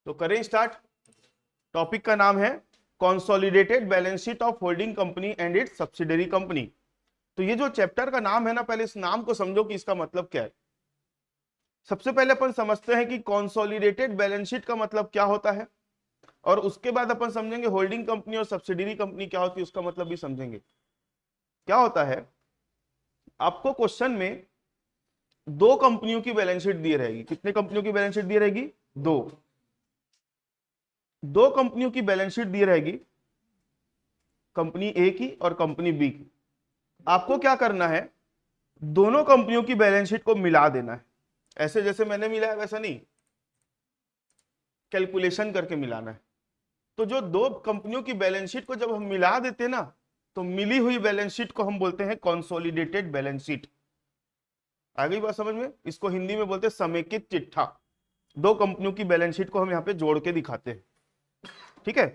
तो करें start. Topic का नाम है consolidated balance sheet of holding company and it's subsidiary company. तो ये जो चैप्टर का नाम है ना, पहले इस नाम को समझो कि इसका मतलब क्या है। सबसे पहले अपन समझते हैं कि कंसोलिडेटेड बैलेंस शीट का मतलब क्या होता है, और उसके बाद अपन समझेंगे होल्डिंग कंपनी और सब्सिडरी कंपनी क्या होती है, उसका मतलब भी समझेंगे। क्या होता है, आपको क्वेश्चन में दो कंपनियों की बैलेंस शीट दी रहेगी। कितने कंपनियों की बैलेंस शीट दी रहेगी? दो कंपनियों की बैलेंस शीट दी रहेगी, कंपनी ए की और कंपनी बी की। आपको क्या करना है, दोनों कंपनियों की बैलेंस शीट को मिला देना है। ऐसे जैसे मैंने मिला है वैसा नहीं, कैलकुलेशन करके मिलाना है। तो जो दो कंपनियों की बैलेंस शीट को जब हम मिला देते हैं ना, तो मिली हुई बैलेंस शीट को हम बोलते हैं कंसोलिडेटेड बैलेंस शीट। आ गई बात समझ में? इसको हिंदी में बोलते हैं समेकित चिट्ठा। दो कंपनियों की बैलेंस शीट को हम यहाँ पे जोड़ के दिखाते हैं। ठीक है,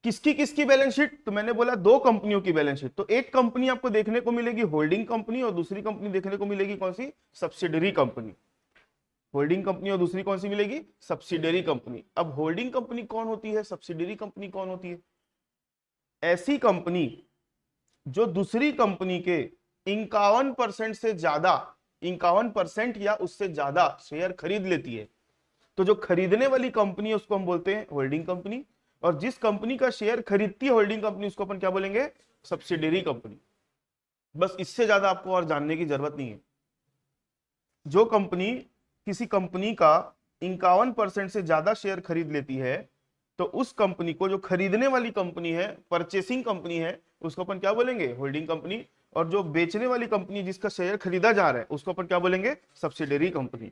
किसकी किसकी बैलेंस शीट? तो मैंने बोला दो कंपनियों की बैलेंस शीट। तो एक कंपनी आपको देखने को मिलेगी होल्डिंग कंपनी, और दूसरी कंपनी देखने को मिलेगी कौन सी? Subsidiary company. होल्डिंग कंपनी और दूसरी कौन सी मिलेगी? Subsidiary company. अब होल्डिंग कंपनी कौन होती है, सब्सिडरी कंपनी कौन होती है? ऐसी कंपनी जो दूसरी कंपनी के 51% से ज्यादा, 51% या उससे ज्यादा शेयर खरीद लेती है। तो जो खरीदने वाली कंपनी है उसको हम बोलते हैं होल्डिंग कंपनी, और जिस कंपनी का शेयर खरीदती है होल्डिंग कंपनी उसको अपन क्या बोलेंगे? Subsidiary company. बस इससे ज्यादा आपको और जानने की जरूरत नहीं है। जो कंपनी किसी कंपनी का 51% से ज्यादा शेयर खरीद लेती है, तो उस कंपनी को, जो खरीदने वाली कंपनी है, परचेसिंग कंपनी है, उसको अपन क्या बोलेंगे? Holding company. और जो बेचने वाली कंपनी जिसका शेयर खरीदा जा रहा है उसको अपन क्या बोलेंगे? Subsidiary company.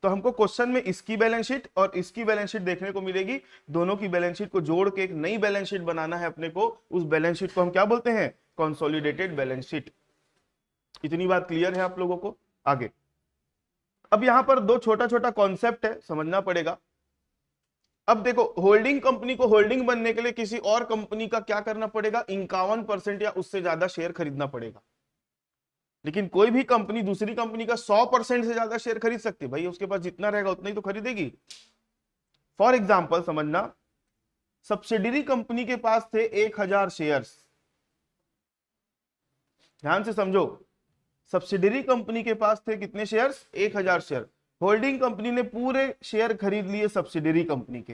तो हमको क्वेश्चन में इसकी बैलेंस शीट और इसकी बैलेंस शीट देखने को मिलेगी। दोनों की बैलेंस शीट को जोड़ के एक नई बैलेंस शीट बनाना है अपने को। उस बैलेंस शीट को हम क्या बोलते हैं? Consolidated balance sheet. इतनी बात क्लियर है आप लोगों को? आगे अब यहां पर दो छोटा छोटा कॉन्सेप्ट है, समझना पड़ेगा। अब देखो, होल्डिंग कंपनी को होल्डिंग बनने के लिए किसी और कंपनी का क्या करना पड़ेगा? 51% या उससे ज्यादा शेयर खरीदना पड़ेगा। लेकिन कोई भी कंपनी दूसरी कंपनी का 100% से ज्यादा शेयर खरीद सकती है भाई, उसके पास जितना रहेगा उतना ही तो खरीदेगी। फॉर एग्जाम्पल समझना, सब्सिडरी कंपनी के पास थे 1000 शेयर्स। ध्यान से समझो, सब्सिडरी कंपनी के पास थे कितने शेयर्स? 1000 शेयर। होल्डिंग कंपनी ने पूरे शेयर खरीद लिए सब्सिडरी कंपनी के।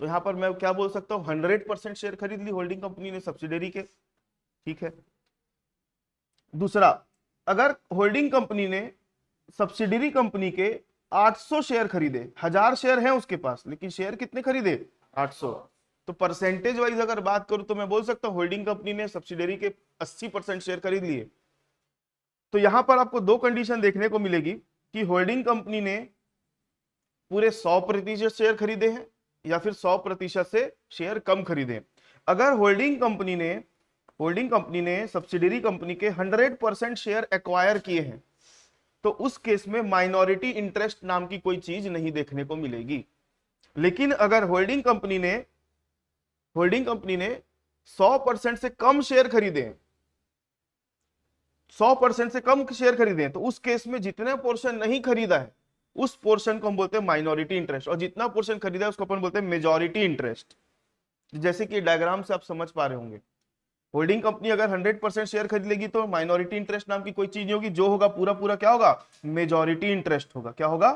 तो यहां पर मैं क्या बोल सकता हूं? 100% शेयर खरीद ली होल्डिंग कंपनी ने सब्सिडरी के। ठीक है। दूसरा, अगर होल्डिंग कंपनी ने सब्सिडरी कंपनी के 800 शेयर खरीदे, 1000 शेयर हैं उसके पास, लेकिन शेयर कितने खरीदे? 800। तो परसेंटेज वाइज अगर बात करूं तो मैं बोल सकता हूं होल्डिंग कंपनी ने सब्सिडरी के 80% शेयर खरीद लिए। तो यहां पर आपको दो कंडीशन देखने को मिलेगी कि होल्डिंग कंपनी ने पूरे 100% शेयर खरीदे हैं या फिर 100% से शेयर कम खरीदे। अगर होल्डिंग कंपनी ने सब्सिडरी कंपनी के 100% शेयर एक्वायर किए हैं, तो उस केस में माइनॉरिटी इंटरेस्ट नाम की कोई चीज नहीं देखने को मिलेगी। लेकिन अगर होल्डिंग कंपनी ने 100% से कम शेयर खरीदे, 100% से कम शेयर खरीदे, तो उस केस में जितना पोर्शन नहीं खरीदा है उस पोर्शन को हम बोलते हैं माइनॉरिटी इंटरेस्ट, और जितना पोर्शन खरीदा है उसको अपन बोलते हैं मेजॉरिटी इंटरेस्ट। जैसे कि डायग्राम से आप समझ पा रहे होंगे, होल्डिंग कंपनी अगर 100% शेयर खरीद लेगी तो माइनॉरिटी इंटरेस्ट नाम की कोई चीज नहीं होगी। जो होगा पूरा पूरा क्या होगा? मेजॉरिटी इंटरेस्ट होगा। क्या होगा?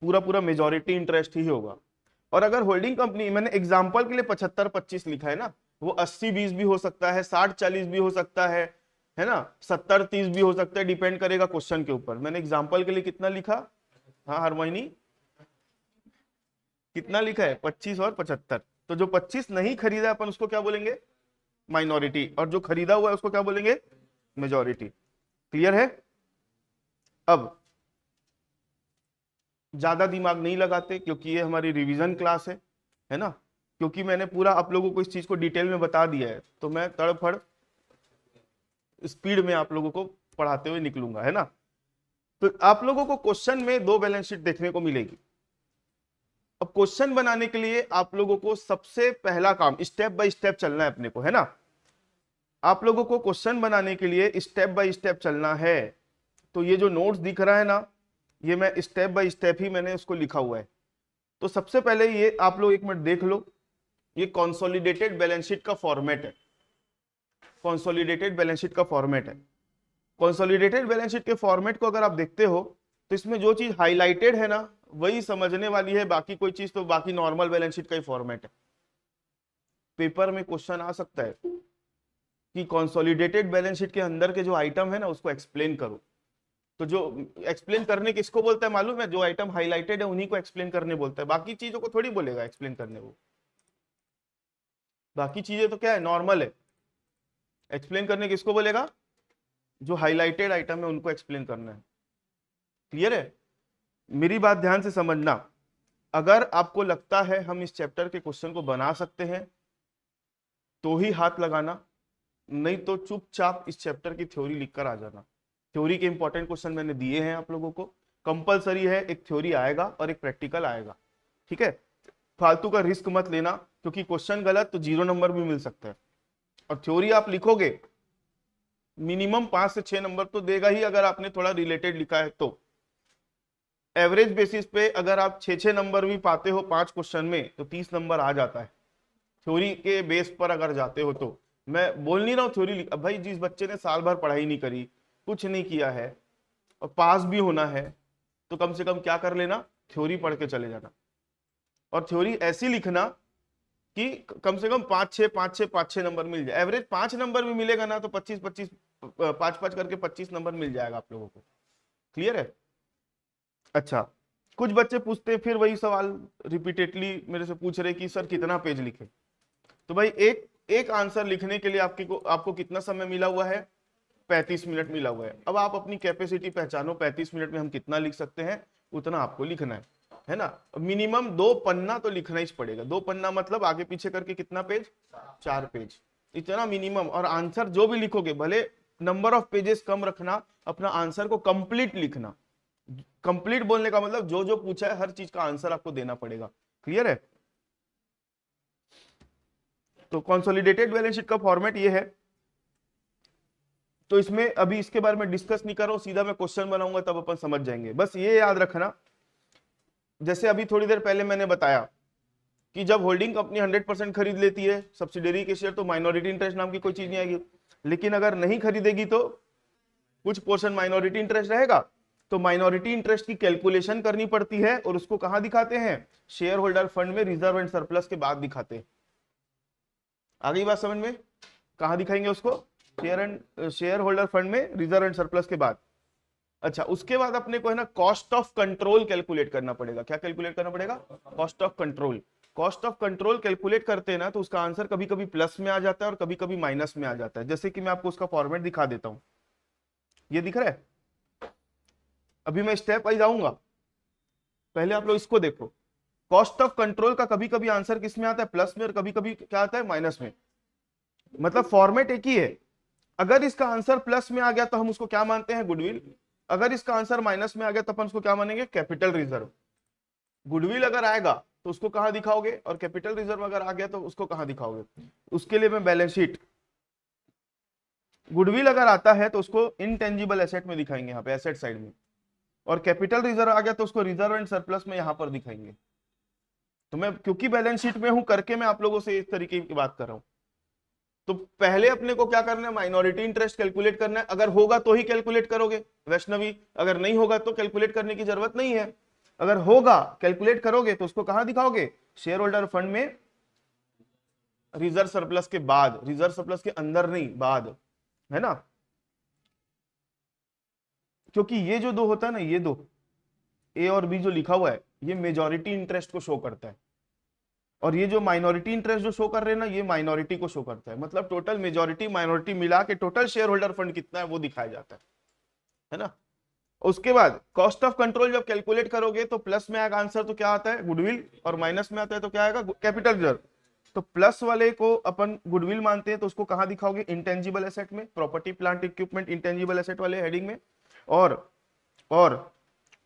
पूरा पूरा मेजॉरिटी इंटरेस्ट ही होगा। और अगर होल्डिंग कंपनी, मैंने एग्जांपल के लिए 75-25 लिखा है ना, वो 80-20 भी हो सकता है, 60-40 भी हो सकता है ना, 70-30 भी हो सकता है, डिपेंड करेगा क्वेश्चन के ऊपर। मैंने एग्जांपल के लिए कितना लिखा? हाँ हरमोहिनी, कितना लिखा है? 25 और 75। तो जो 25 नहीं खरीदा अपन उसको क्या बोलेंगे? माइनॉरिटी। और जो खरीदा हुआ है उसको क्या बोलेंगे? मेजॉरिटी। क्लियर है? अब ज्यादा दिमाग नहीं लगाते क्योंकि ये हमारी रिवीजन क्लास है ना। क्योंकि मैंने पूरा आप लोगों को इस चीज को डिटेल में बता दिया है, तो मैं तड़फड़ स्पीड में आप लोगों को पढ़ाते हुए निकलूंगा, है ना। तो आप लोगों को क्वेश्चन में दो बैलेंस शीट देखने को मिलेगी। अब क्वेश्चन बनाने के लिए आप लोगों को सबसे पहला काम, स्टेप बाय स्टेप चलना है अपने को, है ना। आप लोगों को क्वेश्चन बनाने के लिए स्टेप बाय स्टेप चलना है। तो ये जो नोट्स दिख रहा है ना, ये मैं स्टेप बाय स्टेप ही मैंने उसको लिखा हुआ है। तो सबसे पहले ये आप लोग एक मिनट देख लो, ये कंसोलिडेटेड बैलेंस शीट का फॉर्मेट है। कंसोलिडेटेड बैलेंस शीट का फॉर्मेट है। कंसोलिडेटेड बैलेंस शीट के फॉर्मेट को अगर आप देखते हो तो इसमें जो चीज हाईलाइटेड है ना वही समझने वाली है, बाकी कोई चीज तो बाकी नॉर्मल बैलेंस शीट का ही फॉर्मेट है। पेपर में क्वेश्चन आ सकता है कि कंसोलिडेटेड बैलेंस शीट के अंदर के जो आइटम है ना उसको एक्सप्लेन करो। तो जो एक्सप्लेन करने किसको बोलता है मालूम है? जो आइटम हाईलाइटेड है उन्हीं को एक्सप्लेन करने बोलता है, बाकी चीजों को थोड़ी बोलेगा एक्सप्लेन करने। वो बाकी चीजें तो क्या है, नॉर्मल है। एक्सप्लेन करने किसको बोलेगा? जो हाईलाइटेड आइटम है उनको एक्सप्लेन करना है। क्लियर है? मेरी बात ध्यान से समझना। अगर आपको लगता है हम इस चैप्टर के क्वेश्चन को बना सकते हैं तो ही हाथ लगाना, नहीं तो चुपचाप इस चैप्टर की थ्योरी लिखकर आ जाना। थ्योरी के इंपॉर्टेंट क्वेश्चन मैंने दिए हैं आप लोगों को, कंपलसरी है, एक थ्योरी आएगा और एक प्रैक्टिकल आएगा। ठीक है? फालतू का रिस्क मत लेना, क्योंकि क्वेश्चन गलत तो 0 नंबर भी मिल सकता है। और थ्योरी आप लिखोगे मिनिमम 5 से 6 नंबर तो देगा ही, अगर आपने थोड़ा रिलेटेड लिखा है तो। एवरेज बेसिस पे अगर आप 6-6 नंबर भी पाते हो 5 क्वेश्चन में तो 30 नंबर आ जाता है थ्योरी के बेस पर अगर जाते हो तो। मैं बोल नहीं रहा हूँ थ्योरी भाई, जिस बच्चे ने साल भर पढ़ाई नहीं करी, कुछ नहीं किया है और पास भी होना है, तो कम से कम क्या कर लेना, थ्योरी पढ़ के चले जाना। और थ्योरी ऐसी लिखना कि कम से कम 5-6 नंबर मिल जाए। एवरेज 5 नंबर भी मिलेगा ना तो 25-25 5-5 करके 25 नंबर मिल जाएगा आप लोगों को। क्लियर है? अच्छा, कुछ बच्चे पूछते हैं फिर वही सवाल रिपीटेडली मेरे से पूछ रहे कि सर कितना पेज लिखे। तो भाई एक आंसर लिखने के लिए आपको कितना समय मिला हुआ है? 35 मिनट मिला हुआ है। अब आप अपनी कैपेसिटी पहचानो, 35 मिनट में हम कितना लिख सकते हैं उतना आपको लिखना है ना। मिनिमम 2 पन्ना तो लिखना ही पड़ेगा। 2 पन्ना मतलब आगे पीछे करके कितना पेज? 4 पेज, इतना मिनिमम। और आंसर जो भी लिखोगे भले नंबर ऑफ पेजेस कम रखना, अपना आंसर को कंप्लीट लिखना। कंप्लीट बोलने का मतलब जो जो पूछा है हर चीज का आंसर आपको देना पड़ेगा। क्लियर है? तो कंसोलिडेटेड बैलेंस शीट का फॉर्मेट ये है। तो इसमें अभी इसके बारे में डिस्कस नहीं कर रहा हूं, सीधा मैं क्वेश्चन बनाऊंगा तब अपन समझ जाएंगे। बस ये याद रखना, जैसे अभी थोड़ी देर पहले मैंने बताया कि जब होल्डिंग कंपनी 100% खरीद लेती है सब्सिडरी के शेयर, तो माइनॉरिटी इंटरेस्ट नाम की कोई चीज नहीं आएगी। लेकिन अगर नहीं खरीदेगी तो कुछ पोर्शन माइनॉरिटी इंटरेस्ट रहेगा। तो माइनॉरिटी इंटरेस्ट की कैलकुलेशन करनी पड़ती है और उसको कहां दिखाते हैं? शेयर होल्डर फंड में रिजर्व एंड सरप्लस के बाद दिखाते हैं। आ गई बात समझ में? कहां दिखाएंगे उसको? शेयर होल्डर फंड में रिजर्व एंड सरप्लस के बाद। अच्छा, उसके बाद अपने को है ना कॉस्ट ऑफ कंट्रोल कैलकुलेट करना पड़ेगा। क्या कैलकुलेट करना पड़ेगा? Cost of control. Cost of control calculate करते हैं ना तो उसका आंसर कभी कभी प्लस में आ जाता है और कभी कभी माइनस में आ जाता है। जैसे कि मैं आपको उसका फॉर्मेट दिखा देता हूं, ये दिख रहा है। अभी मैं स्टेप वाइज आऊंगा, पहले आप लोग इसको देखो। कॉस्ट ऑफ कंट्रोल का कभी कभी आंसर किस में आता है? प्लस में, और कभी कभी क्या आता है? माइनस में। मतलब फॉर्मेट एक ही है। अगर इसका आंसर प्लस में आ गया तो हम उसको क्या मानते हैं? गुडविल। अगर इसका आंसर माइनस में आ गया तो अपन उसको क्या मानेंगे? Capital reserve. गुडविल अगर आएगा तो उसको कहां दिखाओगे, और कैपिटल रिजर्व अगर आ गया तो उसको कहां दिखाओगे? उसके लिए मैं बैलेंस शीट, गुडविल अगर आता है तो उसको इनटेंजिबल एसेट में दिखाएंगे, यहाँ पे एसेट साइड में। और कैपिटल रिजर्व आ गया तो उसको रिजर्व एंड सरप्लस में यहां पर दिखाएंगे। तो मैं क्योंकि बैलेंस शीट में हूं करके मैं आप लोगों से इस तरीके की बात कर रहा हूं। तो पहले अपने को क्या करना है? माइनॉरिटी इंटरेस्ट कैलकुलेट करना है। अगर होगा तो ही कैलकुलेट करोगे वैष्णवी, अगर नहीं होगा तो कैलकुलेट करने की जरूरत नहीं है। अगर होगा कैलकुलेट करोगे तो उसको कहां दिखाओगे? शेयर होल्डर फंड में रिजर्व सरप्लस के बाद, रिजर्व सरप्लस के अंदर नहीं, बाद, है ना। क्योंकि ये जो दो होता है ना, ये दो ए और बी जो लिखा हुआ है ये मेजॉरिटी इंटरेस्ट को शो करता है, और ये जो माइनॉरिटी इंटरेस्ट जो शो कर रहे हैं ना ये माइनॉरिटी को शो करता है। मतलब टोटल मेजॉरिटी माइनॉरिटी मिला के टोटल शेयर होल्डर फंड कितना है वो दिखाया जाता है ना। उसके बाद कॉस्ट ऑफ कंट्रोल जब कैलकुलेट करोगे तो प्लस में आएगा आंसर तो क्या आता है? गुडविल, और माइनस में आता है तो क्या आएगा? Capital reserve. तो प्लस वाले को अपन गुडविल मानते हैं तो उसको कहां दिखाओगे? इंटेंजिबल एसेट में, property plant equipment intangible asset वाले हेडिंग में। और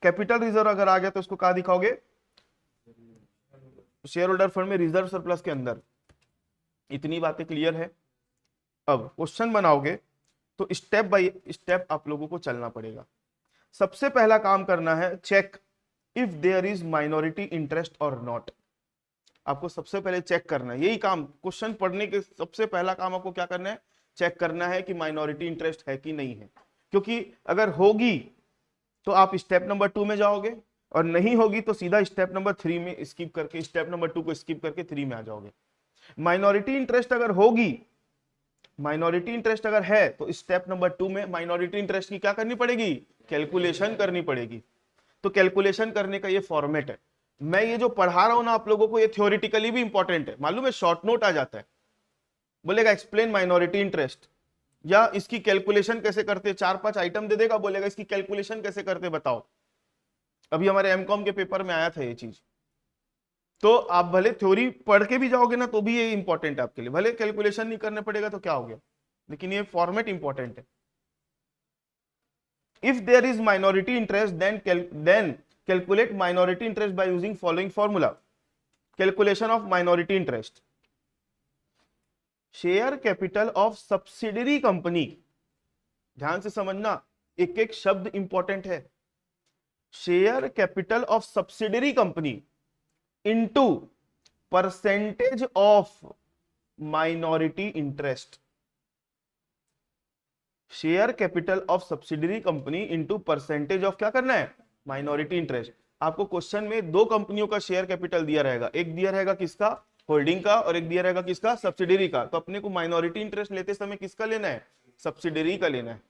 कैपिटल रिजर्व अगर आ गया तो उसको कहां दिखाओगे? शेयर होल्डर फंड में रिजर्व सरप्लस के अंदर। इतनी बातें क्लियर है? अब क्वेश्चन बनाओगे तो स्टेप बाय स्टेप आप लोगों को चलना पड़ेगा। सबसे पहला काम करना है check if there is minority interest और नॉट। आपको सबसे पहले चेक करना है, यही काम क्वेश्चन पढ़ने के सबसे पहला काम आपको क्या करना है, चेक करना है कि माइनॉरिटी इंटरेस्ट है कि नहीं है। क्योंकि अगर होगी तो आप स्टेप नंबर 2 में जाओगे, और नहीं होगी तो सीधा स्टेप नंबर 3 में स्किप करके, स्टेप नंबर 2 को स्किप करके 3 में आ जाओगे। माइनॉरिटी इंटरेस्ट अगर होगी, माइनॉरिटी इंटरेस्ट अगर है तो स्टेप नंबर 2 में माइनॉरिटी इंटरेस्ट की क्या करनी पड़ेगी, कैलकुलेशन करनी पड़ेगी। तो कैलकुलेशन करने का ये फॉर्मेट है। मैं ये जो पढ़ा रहा हूं ना आप लोगों को, ये थ्योरेटिकली भी इंपॉर्टेंट है, मालूम है, शॉर्ट नोट आ जाता है, बोलेगा एक्सप्लेन माइनॉरिटी इंटरेस्ट, या इसकी कैलकुलेशन कैसे करते, 4-5 आइटम दे देगा, बोलेगा इसकी कैलकुलेशन कैसे करते बताओ। अभी हमारे एमकॉम के पेपर में आया था ये चीज। तो आप भले थ्योरी पढ़ के भी जाओगे ना तो भी ये इंपॉर्टेंट है आपके लिए, भले कैलकुलेशन नहीं करने पड़ेगा तो क्या हो गया, लेकिन ये फॉर्मेट इंपॉर्टेंट है। If there is minority interest then calculate minority interest by using following formula. Calculation of minority interest, share capital of subsidiary company, ध्यान से समझना, एक एक शब्द इंपॉर्टेंट है। Share capital of subsidiary company into percentage of minority interest. Share capital of subsidiary company into percentage of क्या करना है, माइनॉरिटी इंटरेस्ट। आपको क्वेश्चन में दो कंपनियों का शेयर कैपिटल दिया रहेगा, एक दिया रहेगा किसका, होल्डिंग का, और एक दिया रहेगा किसका, सब्सिडरी का। तो अपने को माइनॉरिटी इंटरेस्ट लेते समय किसका लेना है, सब्सिडरी का लेना है,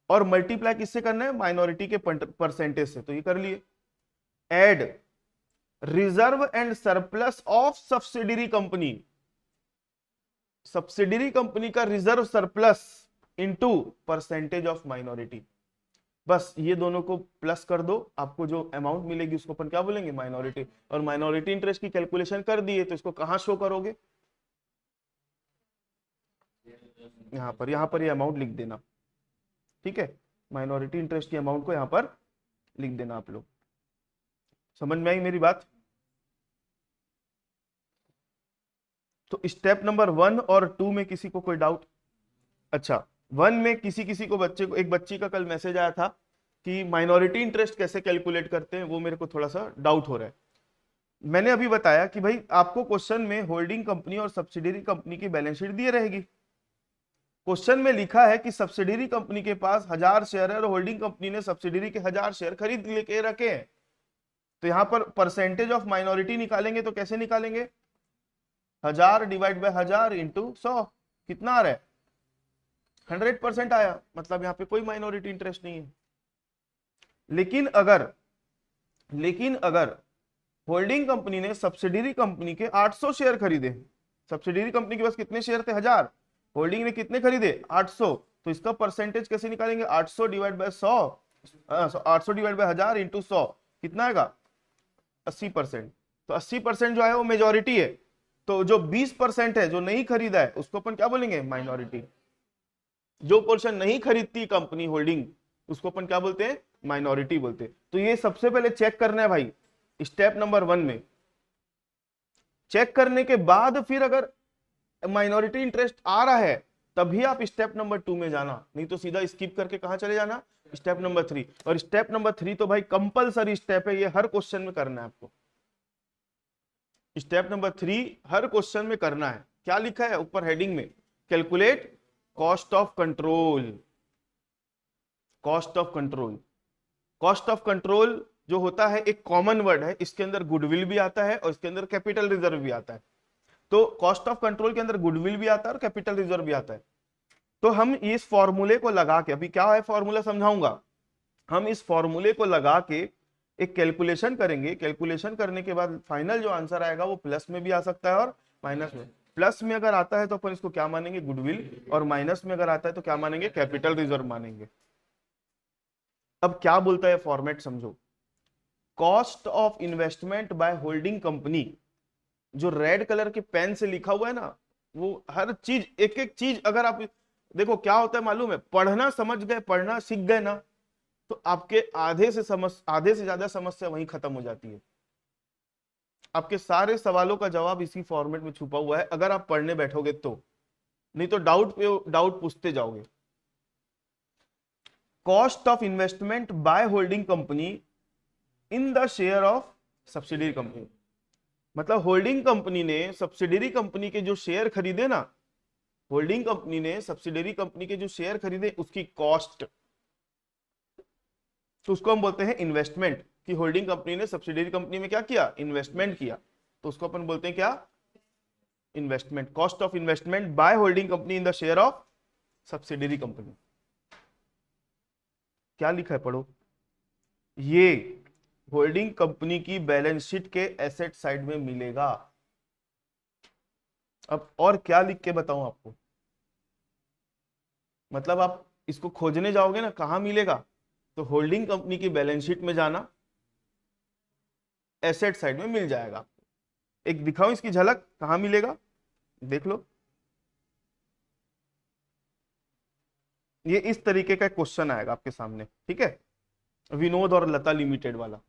और मल्टीप्लाई किससे करना है, माइनॉरिटी के परसेंटेज से। तो ये कर लिए। Add reserve and surplus of subsidiary company, subsidiary company का reserve surplus into percentage of minority. बस ये दोनों को प्लस कर दो, आपको जो अमाउंट मिलेगी उसको अपन क्या बोलेंगे, माइनॉरिटी। और माइनॉरिटी इंटरेस्ट की कैलकुलेशन कर दिए तो इसको कहां शो करोगे, यहां पर ये अमाउंट लिख देना, ठीक है। माइनॉरिटी इंटरेस्ट की अमाउंट को यहां पर लिख देना आप लोग। समझ में आई मेरी बात। तो स्टेप नंबर 1 और 2 में किसी को कोई डाउट? अच्छा, 1 में किसी किसी को, बच्चे को, एक बच्ची का कल मैसेज आया था कि माइनॉरिटी इंटरेस्ट कैसे कैलकुलेट करते हैं, वो मेरे को थोड़ा सा डाउट हो रहा है। मैंने अभी बताया कि भाई आपको क्वेश्चन में होल्डिंग कंपनी और सब्सिडरी कंपनी की बैलेंस शीट दी रहेगी। क्वेश्चन में लिखा है कि सब्सिडरी कंपनी के पास 1000 शेयर है और होल्डिंग कंपनी ने सब्सिडरी के 1000 शेयर खरीद लेके रखे हैं। तो यहां पर परसेंटेज ऑफ माइनॉरिटी निकालेंगे तो कैसे निकालेंगे, 1000 डिवाइड बाय 1000 इंटू 100, कितना आ रहा है, 100% आया, मतलब यहां पे कोई माइनॉरिटी इंटरेस्ट नहीं है। लेकिन अगर होल्डिंग कंपनी ने सब्सिडरी कंपनी के 800 शेयर खरीदे, सब्सिडरी कंपनी के पास कितने शेयर थे, 1000, होल्डिंग ने कितने खरीदे, 800, तो इसका परसेंटेज कैसे निकालेंगे, 800 divide by 100, 800 divide by 1000 into 100, कितना आएगा, 80%। तो 80% जो है वो मेजॉरिटी है, तो जो 20% है जो नहीं खरीदा है उसको अपन क्या बोलेंगे, माइनॉरिटी। जो पोर्शन नहीं खरीदती कंपनी होल्डिंग उसको अपन क्या बोलते हैं, माइनॉरिटी बोलते हैं। तो ये सबसे पहले चेक करना है भाई, स्टेप नंबर 1 में। चेक करने के बाद फिर अगर माइनॉरिटी इंटरेस्ट आ रहा है तभी आप स्टेप नंबर 2 में जाना, नहीं तो सीधा स्किप करके कहां चले जाना, स्टेप नंबर 3। और स्टेप नंबर 3 तो भाई कंपलसरी स्टेप है, ये हर क्वेश्चन में करना है आपको। स्टेप नंबर 3 हर क्वेश्चन में करना है। क्या लिखा है ऊपर हेडिंग में, calculate cost of control. Cost of control, cost of control जो होता है एक कॉमन वर्ड है, इसके अंदर गुडविल भी आता है और इसके अंदर कैपिटल रिजर्व भी आता है। तो कॉस्ट ऑफ कंट्रोल के अंदर गुडविल भी आता है और कैपिटल रिजर्व भी आता है। तो हम इस फॉर्मूले को लगा के, अभी क्या है फॉर्मूला समझाऊंगा, हम इस फॉर्मूले को लगा के एक कैलकुलेशन करेंगे। कैलकुलेशन करने के बाद फाइनल जो आंसर आएगा वो प्लस में भी आ सकता है और माइनस में। प्लस में अगर आता है तो अपन इसको क्या मानेंगे, गुडविल, और माइनस में अगर आता है तो क्या मानेंगे, कैपिटल रिजर्व मानेंगे। अब क्या बोलता है फॉर्मेट समझो, cost of investment by holding company, जो रेड कलर के पेन से लिखा हुआ है ना, वो हर चीज, एक एक चीज अगर आप देखो, क्या होता है मालूम है, पढ़ना समझ गए, पढ़ना सीख गए ना, तो आपके आधे से ज्यादा समस्या वहीं खत्म हो जाती है। आपके सारे सवालों का जवाब इसी फॉर्मेट में छुपा हुआ है अगर आप पढ़ने बैठोगे तो। नहीं तो डाउट पे डाउट पूछते जाओगे। Cost of investment by holding company in the share of subsidiary company, मतलब होल्डिंग कंपनी ने सब्सिडरी कंपनी के जो शेयर खरीदे ना, होल्डिंग कंपनी ने सब्सिडरी कंपनी के जो शेयर खरीदे उसकी कॉस्ट, तो उसको हम बोलते हैं इन्वेस्टमेंट, कि होल्डिंग कंपनी ने सब्सिडरी कंपनी में क्या किया, इन्वेस्टमेंट किया, तो उसको अपन बोलते हैं क्या, investment. Cost of investment by holding company in the share of subsidiary company. क्या लिखा है पढ़ो, ये होल्डिंग कंपनी की बैलेंस शीट के एसेट साइड में मिलेगा। अब और क्या लिख के बताऊं आपको, मतलब आप इसको खोजने जाओगे ना कहां मिलेगा, तो होल्डिंग कंपनी की बैलेंस शीट में जाना, एसेट साइड में मिल जाएगा। एक दिखाऊं इसकी झलक कहां मिलेगा, देख लो। ये इस तरीके का क्वेश्चन आएगा आपके सामने, ठीक है, विनोद और लता लिमिटेड वाला।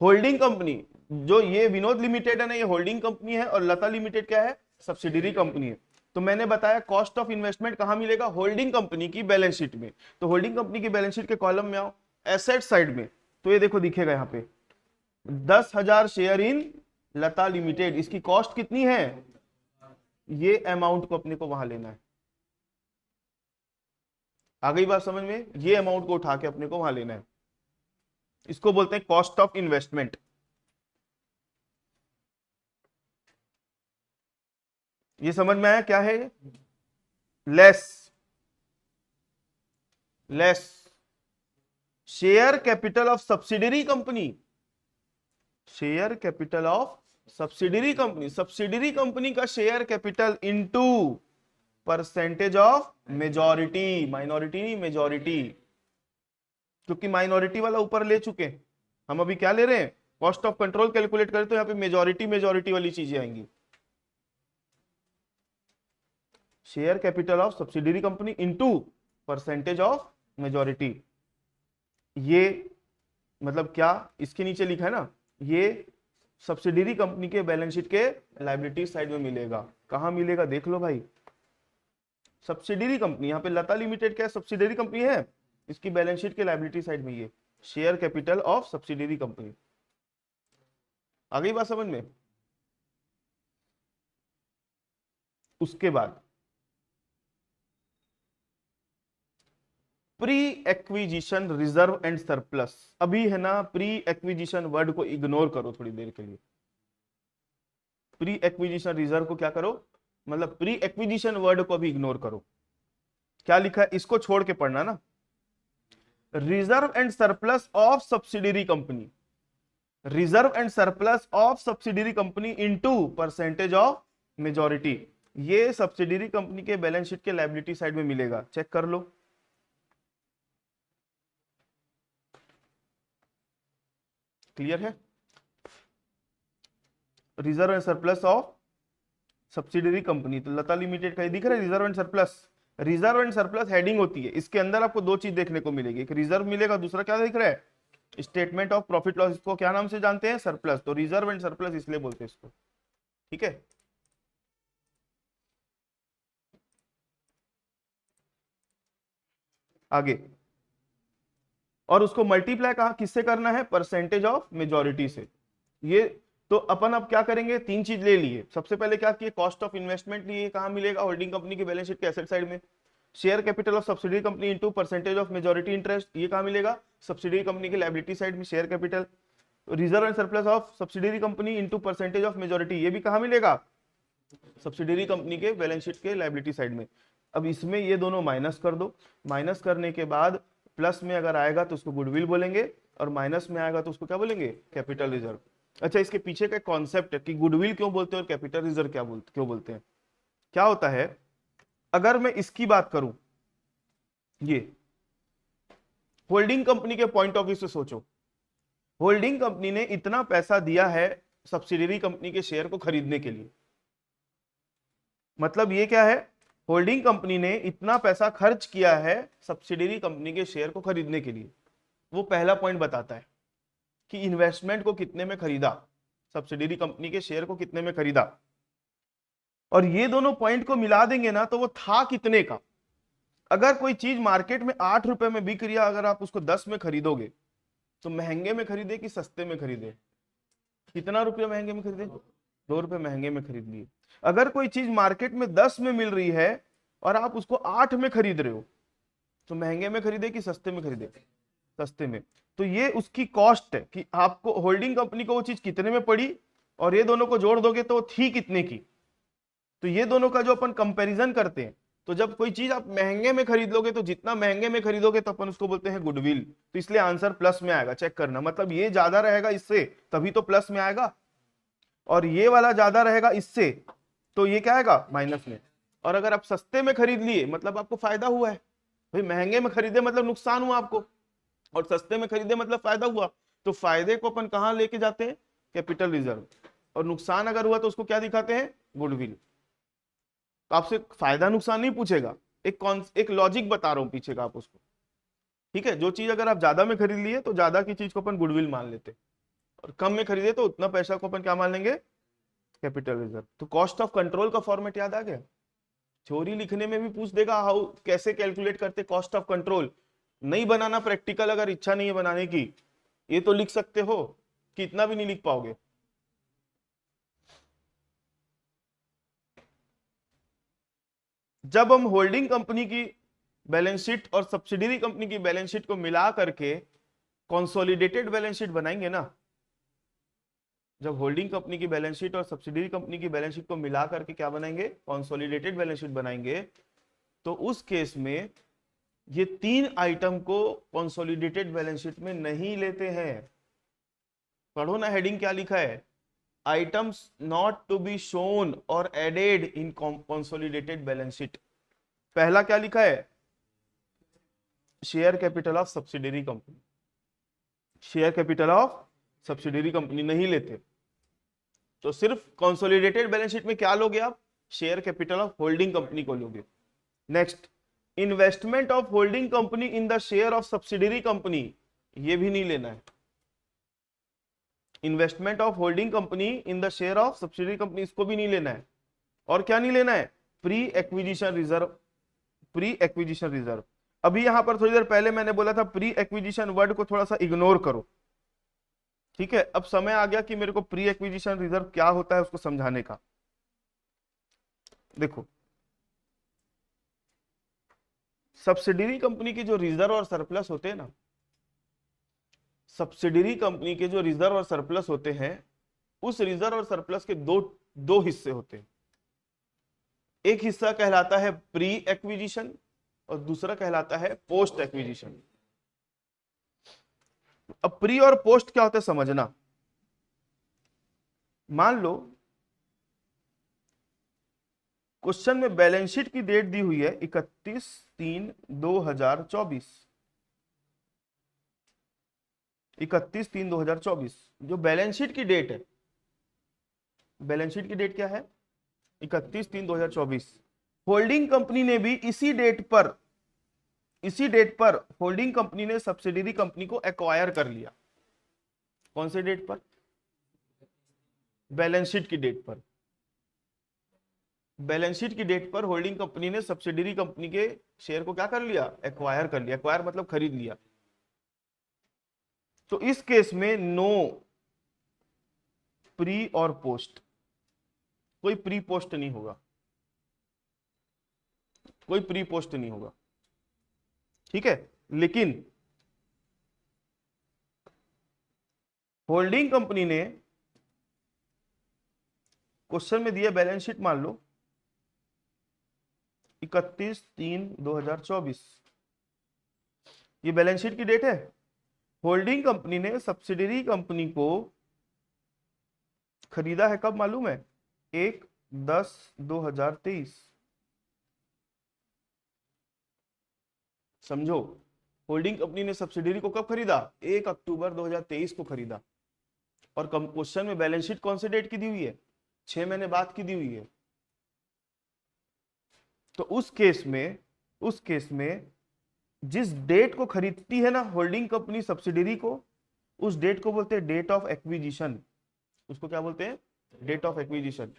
होल्डिंग कंपनी, जो ये विनोद लिमिटेड है ना, ये होल्डिंग कंपनी है, और लता लिमिटेड क्या है, सब्सिडरी कंपनी है। तो मैंने बताया कॉस्ट ऑफ इन्वेस्टमेंट कहां मिलेगा, होल्डिंग कंपनी की बैलेंस शीट में। तो होल्डिंग कंपनी की बैलेंस शीट के कॉलम में आओ, एसेट साइड में, तो ये देखो दिखेगा यहाँ पे 10,000 शेयर इन लता लिमिटेड, इसकी कॉस्ट कितनी है, ये अमाउंट को अपने को वहां लेना है। आ गई बात समझ में, ये अमाउंट को उठा के अपने को वहां लेना है, इसको बोलते हैं कॉस्ट ऑफ इन्वेस्टमेंट। ये समझ में आया क्या है, less less share capital of subsidiary company, share capital of subsidiary company, subsidiary company का share capital into percentage of majority, minority नहीं मेजॉरिटी, क्योंकि माइनॉरिटी वाला ऊपर ले चुके हैं, हम अभी क्या ले रहे हैं, कॉस्ट ऑफ कंट्रोल कैलकुलेट करें तो यहाँ पे मेजॉरिटी मेजॉरिटी वाली चीजें आएंगी। Share capital of subsidiary company into percentage of majority, ये मतलब क्या, इसके नीचे लिखा है ना, ये सब्सिडरी कंपनी के बैलेंस शीट के लायबिलिटी साइड में मिलेगा। कहां मिलेगा देख लो भाई, सब्सिडरी कंपनी, यहाँ पे लता लिमिटेड क्या सब्सिडरी कंपनी है, इसकी बैलेंस शीट के लायबिलिटी साइड में ये share capital of subsidiary company. आ गई बात समझ में। उसके बाद pre acquisition reserve and surplus, अभी है ना, प्री एक्विजिशन वर्ड को इग्नोर करो थोड़ी देर के लिए, प्री एक्विजिशन रिजर्व को क्या करो, मतलब प्री एक्विजिशन वर्ड को भी इग्नोर करो। क्या लिखा है इसको छोड़ के पढ़ना ना, reserve and surplus of subsidiary company, reserve and surplus of subsidiary company into percentage of majority, ये सब्सिडरी कंपनी के बैलेंस शीट के लायबिलिटी साइड में मिलेगा, चेक कर लो। क्लियर है, reserve and surplus of subsidiary company, तो लता लिमिटेड का दिख रहा है reserve and surplus, reserve and surplus heading होती है, इसके अंदर आपको दो चीज देखने को मिलेगी, एक रिजर्व मिलेगा, दूसरा क्या दिख रहा है, स्टेटमेंट ऑफ प्रॉफिट लॉस, इसको क्या नाम से जानते हैं, सरप्लस, तो रिजर्व एंड सरप्लस इसलिए बोलते हैं इसको, ठीक है। आगे, और उसको मल्टीप्लाई कहा किससे करना है, परसेंटेज ऑफ मेजॉरिटी से। ये तो अपन अब क्या करेंगे, तीन चीज ले लिए, सबसे पहले क्या किए, कॉस्ट ऑफ इन्वेस्टमेंट लिए, कहां मिलेगा, होल्डिंग कंपनी की बैलेंस शीट के एसेट साइड में। Share capital of subsidiary company into percentage of majority interest, ये कहां मिलेगा, सब्सिडरी कंपनी की लायबिलिटी साइड में share capital. Reserve and surplus of subsidiary company into percentage of majority, ये भी कहां मिलेगा, सब्सिडरी कंपनी के बैलेंस शीट के लायबिलिटी साइड में। अब इसमें ये दोनों माइनस कर दो, माइनस करने के बाद प्लस में अगर आएगा तो उसको गुडविल बोलेंगे, और माइनस में आएगा तो उसको क्या बोलेंगे, कैपिटल रिजर्व। अच्छा, इसके पीछे का कॉन्सेप्ट है कि गुडविल क्यों बोलते हैं और कैपिटल रिजर्व क्यों बोलते हैं। क्या होता है, अगर मैं इसकी बात करूं, ये होल्डिंग कंपनी के पॉइंट ऑफ व्यू से सोचो, होल्डिंग कंपनी ने इतना पैसा दिया है सब्सिडरी कंपनी के शेयर को खरीदने के लिए, मतलब ये क्या है, होल्डिंग कंपनी ने इतना पैसा खर्च किया है सब्सिडरी कंपनी के शेयर को खरीदने के लिए। वो पहला पॉइंट बताता है कि इन्वेस्टमेंट को कितने में खरीदा, सब्सिडरी कंपनी के शेयर को कितने में खरीदा। और ये दोनों पॉइंट को मिला देंगे ना तो वो था कितने का। अगर कोई चीज मार्केट में 8 रुपए में बिक रही है, अगर आप उसको 10 में खरीदोगे तो महंगे में खरीदे कि सस्ते में खरीदे? कितना रुपया महंगे में खरीदे? 2 रुपए महंगे में खरीद लिए। अगर कोई चीज मार्केट में 10 में मिल रही है और आप उसको 8 में खरीद रहे हो तो महंगे में खरीदे कि सस्ते में खरीदे? सस्ते में। तो ये उसकी कॉस्ट है कि आपको होल्डिंग कंपनी को वो चीज कितने में पड़ी, और ये दोनों को जोड़ दोगे तो वो थी कितने की। तो ये दोनों का जो अपन कंपैरिजन करते हैं, तो जब कोई चीज आप महंगे में खरीद लोगे तो जितना महंगे में खरीदोगे तो अपन उसको बोलते हैं गुडविल। तो इसलिए आंसर प्लस में आएगा, चेक करना, मतलब ये ज्यादा रहेगा इससे तभी तो प्लस में आएगा, और ये वाला ज्यादा रहेगा इससे तो ये क्या आएगा? माइनस में। और अगर आप सस्ते में खरीद लिए मतलब आपको फायदा हुआ है। भाई महंगे में खरीदे मतलब नुकसान हुआ आपको, और सस्ते में खरीदे मतलब फायदा हुआ। तो फायदे को अपन कहां लेके जाते हैं? Capital reserve. और नुकसान अगर हुआ तो उसको क्या दिखाते हैं? गुडविल। तो आपसे फायदा नुकसान नहीं पूछेगा, एक लॉजिक बता रहा हूं पीछे का आप उसको। ठीक है, जो चीज अगर आप ज्यादा में खरीद लिए तो ज्यादा की चीज को अपन गुडविल मान लेते, और कम में खरीदे तो उतना पैसा को अपन क्या मान लेंगे? Capital reserve. तो कॉस्ट ऑफ कंट्रोल का फॉर्मेट याद आ गया? थ्योरी लिखने में भी पूछ देगा हाउ, कैसे कैलकुलेट करते कॉस्ट ऑफ कंट्रोल। नहीं बनाना प्रैक्टिकल, अगर इच्छा नहीं है बनाने की, ये तो लिख सकते हो कि इतना भी नहीं लिख पाओगे। जब हम होल्डिंग कंपनी की बैलेंस शीट और सब्सिडियरी कंपनी की बैलेंस शीट को मिला करके कंसोलिडेटेड बैलेंस शीट बनाएंगे ना, जब होल्डिंग कंपनी की बैलेंस शीट और सब्सिडियरी कंपनी की बैलेंस शीट को मिला करके क्या बनाएंगे? कंसोलिडेटेड बैलेंस शीट बनाएंगे। तो उस केस में ये तीन आइटम को कंसोलिडेटेड बैलेंस शीट में नहीं लेते हैं। पढ़ो ना, हेडिंग क्या लिखा है? Items not to be shown और added in consolidated balance sheet. पहला क्या लिखा है? Share capital of subsidiary company. Share capital of subsidiary company नहीं लेते। तो सिर्फ कंसोलिडेटेड बैलेंस शीट में क्या लोगे आप? Share capital of holding company को लोगे। Next, investment of holding company in the share of subsidiary company, ये भी नहीं लेना है। Investment of holding company in the share of subsidiary company, इसको भी नहीं लेना है। और क्या नहीं लेना है? Pre acquisition reserve. Pre acquisition reserve, अभी यहां पर थोड़ी देर पहले मैंने बोला था प्री एक्विजिशन वर्ड को थोड़ा सा इग्नोर करो। ठीक है, अब समय आ गया कि मेरे को प्री एक्विजिशन रिजर्व क्या होता है उसको समझाने का। देखो, सब्सिडियरी कंपनी की जो रिजर्व और सरप्लस होते हैं ना, सब्सिडियरी कंपनी के जो रिजर्व और सरप्लस होते हैं, उस रिजर्व और सरप्लस के दो दो हिस्से होते हैं। एक हिस्सा कहलाता है प्री एक्विजिशन और दूसरा कहलाता है पोस्ट एक्विजिशन। अब प्री और पोस्ट क्या होता है समझना। मान लो क्वेश्चन में बैलेंस शीट की डेट दी हुई है 31/3/2024। 31/3/2024 जो बैलेंस शीट की डेट है। बैलेंस शीट की डेट क्या है? 31/3/2024। होल्डिंग कंपनी ने भी इसी डेट पर होल्डिंग कंपनी ने सब्सिडियरी कंपनी को एक्वायर कर लिया। कौन से डेट पर? बैलेंस शीट की डेट पर। बैलेंस शीट की डेट पर होल्डिंग कंपनी ने सब्सिडियरी कंपनी के शेयर को क्या कर लिया? एक्वायर कर लिया। एक्वायर मतलब खरीद लिया। तो इस केस में नो प्री और पोस्ट, कोई प्री पोस्ट नहीं होगा, कोई प्री पोस्ट नहीं होगा। ठीक है, लेकिन होल्डिंग कंपनी ने क्वेश्चन में दिया बैलेंस शीट, मान लो 31/3/2024, ये बैलेंस शीट की डेट है। होल्डिंग कंपनी ने सब्सिडियरी कंपनी को खरीदा है कब मालूम है? 1/10/2023। समझो, होल्डिंग कंपनी ने सब्सिडियरी को कब खरीदा? 1 अक्टूबर 2023 को खरीदा। और क्वेश्चन में बैलेंस शीट कौन से डेट की दी हुई है? 6 महीने बाद की दी हुई है। तो उस केस में जिस डेट को खरीदती है ना होल्डिंग कंपनी सब्सिडियरी को, उस डेट को बोलते हैं डेट ऑफ एक्विजिशन। उसको क्या बोलते हैं? Date of acquisition.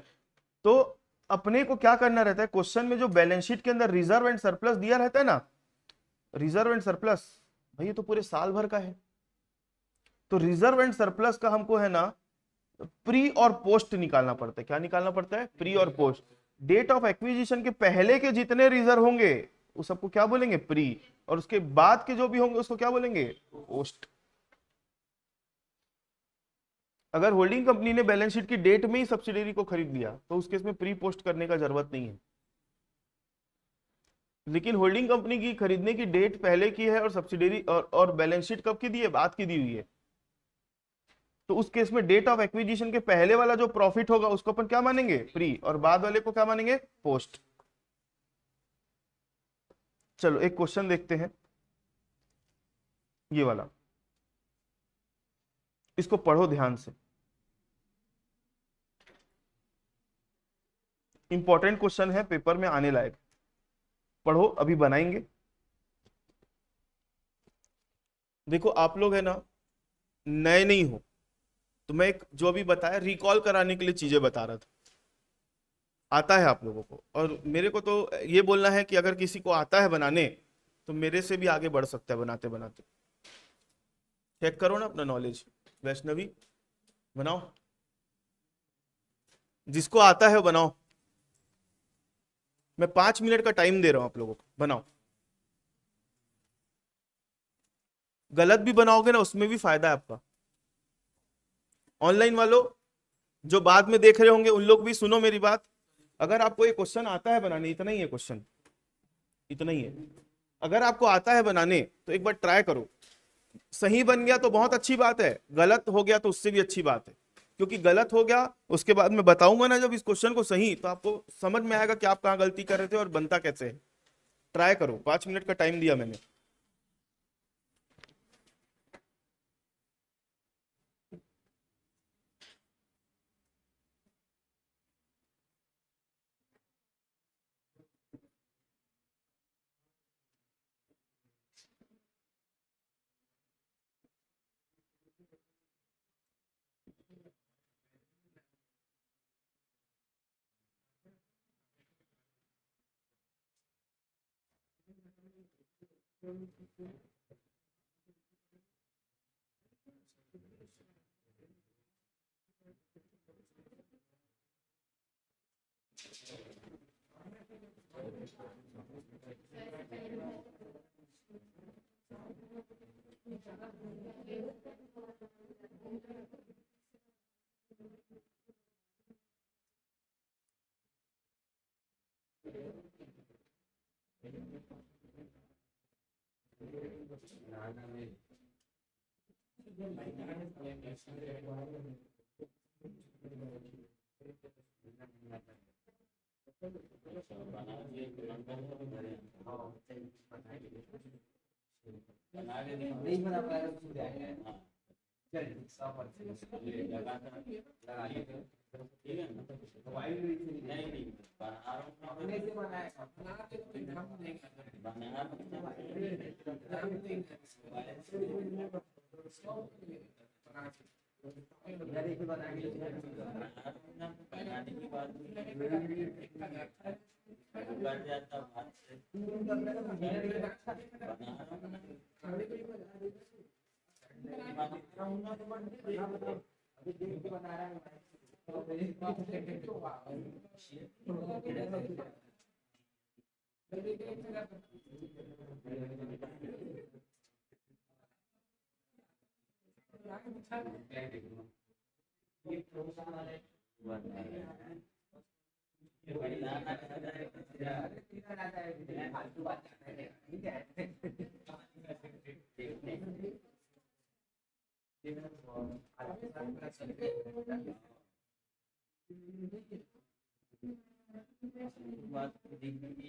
तो अपने को क्या करना रहता है, क्वेश्चन में जो बैलेंस शीट के अंदर रिजर्व एंड सरप्लस दिया रहता है ना, रिजर्व एंड सरप्लस, भाई ये तो पूरे साल भर का है, तो रिजर्व एंड सरप्लस का हमको है ना प्री और पोस्ट निकालना पड़ता है। क्या निकालना पड़ता है? प्री और पोस्ट। डेट ऑफ एक्विजिशन के पहले के जितने रिजर्व होंगे उस सबको क्या बोलेंगे? प्री, और उसके बाद के जो भी होंगे उसको क्या बोलेंगे? पोस्ट। अगर होल्डिंग कंपनी ने बैलेंस शीट की डेट में ही सब्सिडियरी को खरीद लिया तो उस केस में प्री पोस्ट करने का जरूरत नहीं है। लेकिन होल्डिंग कंपनी की खरीदने की डेट पहले की है और सब्सिडियरी और बैलेंस शीट कब की दी है? बाद की दी हुई है। तो उस केस में डेट ऑफ एक्विजिशन के पहले वाला जो प्रॉफिट होगा उसको अपन क्या मानेंगे? प्री, और बाद वाले को क्या मानेंगे? पोस्ट। चलो एक क्वेश्चन देखते हैं, ये वाला, इसको पढ़ो ध्यान से, इंपॉर्टेंट क्वेश्चन है, पेपर में आने लायक। पढ़ो, अभी बनाएंगे। देखो आप लोग है ना नए नहीं हो, तो मैं एक जो अभी बताया रिकॉल कराने के लिए चीजें बता रहा था। आता है आप लोगों को, और मेरे को तो ये बोलना है कि अगर किसी को आता है बनाने तो मेरे से भी आगे बढ़ सकता है बनाते बनाते। चेक करो ना अपना नॉलेज। वैष्णवी बनाओ, जिसको आता है वो बनाओ। मैं 5 मिनट का टाइम दे रहा हूं आप लोगों को, बनाओ। गलत भी बनाओगे ना उसमें भी फायदा है आपका। ऑनलाइन वालों जो बाद में देख रहे होंगे उन लोग भी सुनो मेरी बात। अगर आपको ये क्वेश्चन आता है बनाने, इतना ही है क्वेश्चन, इतना ही है। अगर आपको आता है बनाने तो एक बार ट्राई करो। सही बन गया तो बहुत अच्छी बात है, गलत हो गया तो उससे भी अच्छी बात है। क्योंकि गलत हो गया उसके बाद मैं बताऊंगा ना जब इस क्वेश्चन को सही, तो आपको समझ में आएगा कि आप कहाँ गलती कर रहे थे और बनता कैसे है। ट्राई करो, 5 मिनट का टाइम दिया मैंने।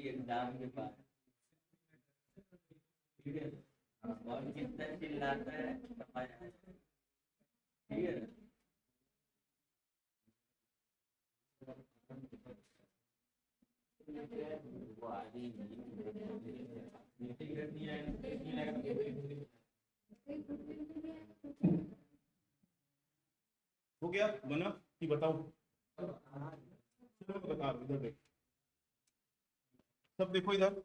एग्जाम के बाद और कितना चिल्लाता है समझ आए। ठीक है, वो आदि मीटिंग करनी है। हो गया बना कि बताऊं? बता रहा हूं, इधर देखो, सब देखो इधर।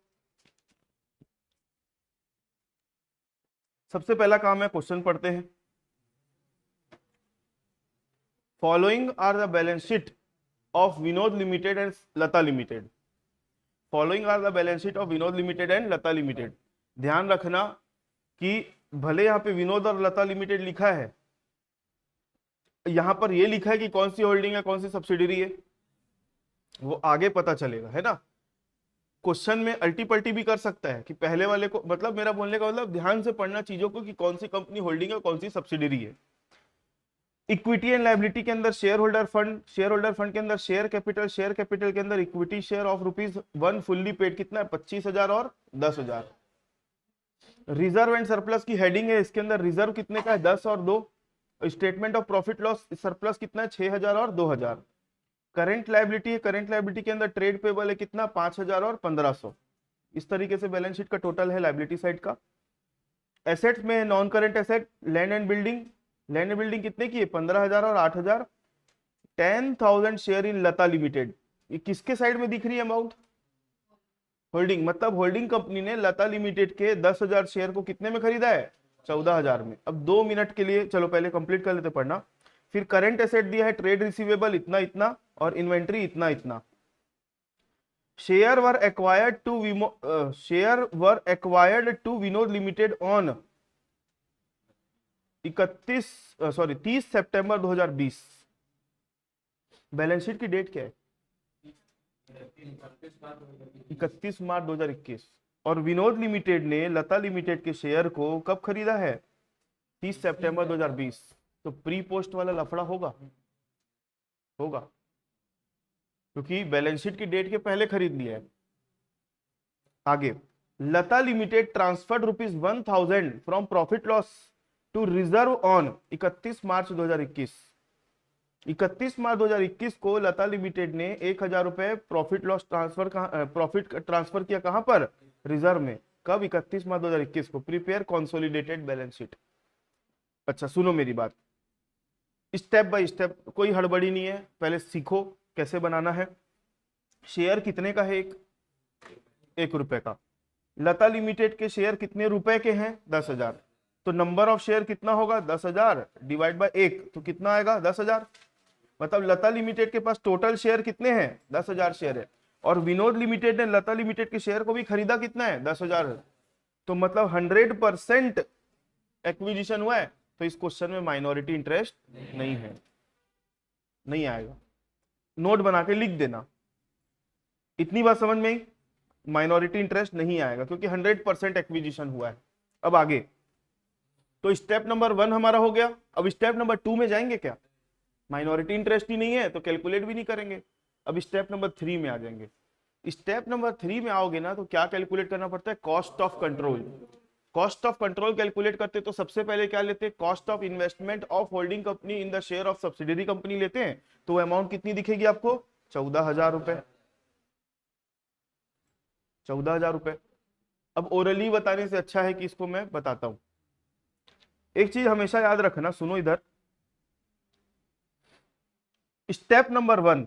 सबसे पहला काम है, क्वेश्चन पढ़ते हैं। Following are the balance sheet of Vinod limited and Lata limited. Following are the balance sheet of Vinod limited and Lata limited. ध्यान रखना कि भले यहाँ पे विनोद और लता लिमिटेड लिखा है, यहां पर ये लिखा है कि कौन सी होल्डिंग है, कौन सी सब्सिडरी है, वो आगे पता चलेगा, है ना। क्वेश्चन में अल्टी पल्टी भी कर सकता है कि पहले वाले को, मतलब मेरा बोलने का मतलब ध्यान से पढ़ना चीजों को कि कौन सी कंपनी होल्डिंग है, कौन सी सब्सिडरी है। इक्विटी एंड लायबिलिटी के अंदर share holder fund, share holder fund के अंदर शेयर कैपिटल के अंदर equity share of ₹1 fully paid कितना है, 25,000 और 10,000। रिजर्व एंड सरप्लस की हेडिंग है, इसके अंदर रिजर्व कितने का है, 10 और 2। Statement of profit loss surplus कितना है, 6,000 और 2,000। करंट लायबिलिटी है, करंट लायबिलिटी के अंदर ट्रेड पेबल है कितना, 5,000 और 1,500। इस तरीके से बैलेंस शीट का टोटल है लायबिलिटी साइड का। एसेट्स में non current asset land and building, land and building कितने की है, 15,000 और 8,000। 10,000 शेयर इन लता लिमिटेड, ये किसके साइड में दिख रही है अमाउंट, होल्डिंग। मतलब होल्डिंग कंपनी ने लता लिमिटेड के 10,000 शेयर को कितने में खरीदा है, 14,000 में। अब 2 मिनट के लिए चलो पहले कंप्लीट कर लेते पढ़ना। फिर करंट एसेट दिया है, ट्रेड रिसीवेबल इतना इतना और इन्वेंट्री इतना इतना। Share were acquired to Vinod limited on 30 सितंबर 2020। बैलेंस शीट की डेट क्या है, 31 मार्च 2021। और विनोद लिमिटेड ने लता लिमिटेड के शेयर को कब खरीदा है, 30 सितंबर 2020। तो प्री पोस्ट वाला लफड़ा होगा, होगा, क्योंकि बैलेंस शीट की डेट के पहले खरीद लिया है। आगे, Lata limited transferred ₹1,000 from profit loss to reserve on 31 मार्च 2021। 31 मार्च 2021 को लता लिमिटेड ने 1,000 रुपए प्रॉफिट लॉस प्रॉफिट ट्रांसफर किया, कहां पर, रिजर्व में। कब, 31 मार्च 2021 को। Prepare consolidated balance sheet. अच्छा सुनो मेरी बात, स्टेप बाय स्टेप, कोई हड़बड़ी नहीं है, पहले सीखो कैसे बनाना है। शेयर कितने का है, 1 रुपए का। लता लिमिटेड के शेयर कितने रुपए के हैं, 10,000। तो नंबर ऑफ शेयर कितना होगा, 10,000 डिवाइड बाय 1, तो कितना आएगा, 10,000। मतलब लता लिमिटेड के पास टोटल शेयर कितने हैं, 10,000 शेयर है। और विनोद लिमिटेड ने लता लिमिटेड के शेयर को भी खरीदा कितना है, 10,000। तो मतलब 100% एक्विजिशन हुआ है। तो इस क्वेश्चन में माइनॉरिटी इंटरेस्ट नहीं है, नहीं आएगा। नोट बना के लिख देना, इतनी बात समझ में आई, माइनॉरिटी इंटरेस्ट नहीं आएगा क्योंकि 100% एक्विजिशन हुआ है। अब आगे, तो स्टेप नंबर 1 हमारा हो गया। अब स्टेप नंबर 2 में जाएंगे क्या, माइनॉरिटी इंटरेस्ट ही नहीं है तो कैलकुलेट भी नहीं करेंगे। अब स्टेप नंबर 3 में आ जाएंगे। स्टेप नंबर 3 में आओगे ना तो क्या कैलकुलेट करना पड़ता है, cost of control. Cost of control calculate करते तो सबसे पहले क्या लेते हैं, cost of investment of holding company in the share of subsidiary company लेते हैं। तो अमाउंट कितनी दिखेगी आपको, 14,000 रुपए, 14,000 रुपए। अब ओरली बताने से अच्छा है कि इसको मैं बताता हूं। एक चीज हमेशा याद रखना, सुनो इधर। स्टेप नंबर 1,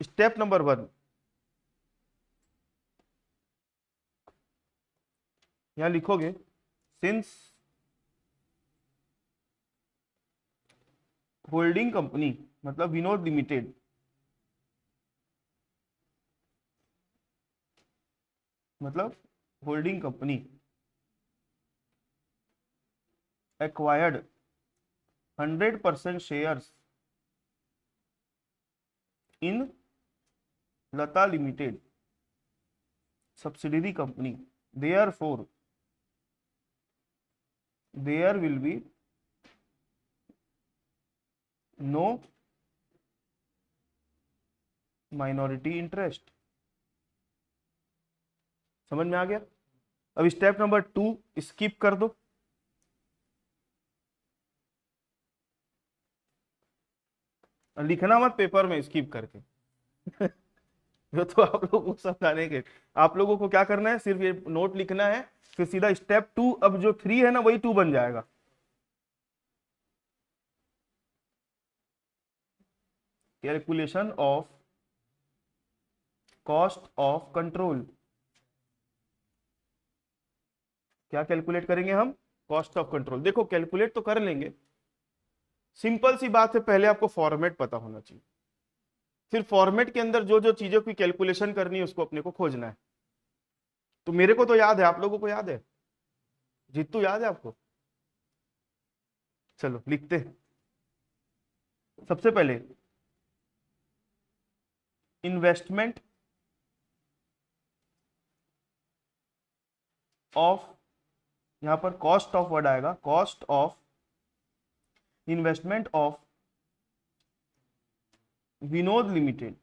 स्टेप नंबर 1, यहां लिखोगे सिंस होल्डिंग कंपनी, मतलब विनोद लिमिटेड, मतलब holding company acquired 100% shares in Lata limited subsidiary company, therefore there will be no minority interest। समझ में आ गया। अब स्टेप नंबर 2 स्किप कर दो, लिखना मत पेपर में स्किप करके जो तो आप लोगों को समझाने के, आप लोगों को क्या करना है, सिर्फ ये नोट लिखना है, फिर सीधा स्टेप 2। अब जो 3 है ना वही 2 बन जाएगा। Calculation of cost of control. क्या कैलकुलेट करेंगे हम? Cost of control. देखो कैलकुलेट तो कर लेंगे, सिंपल सी बात है, पहले आपको फॉर्मेट पता होना चाहिए, फिर फॉर्मेट के अंदर जो जो चीजों की कैलकुलेशन करनी है उसको अपने को खोजना है। तो मेरे को तो याद है, आप लोगों को याद है? जीतू याद है आपको? चलो लिखते हैं। सबसे पहले इन्वेस्टमेंट ऑफ, यहां पर कॉस्ट ऑफ वर्ड आएगा, cost of investment of Vinod limited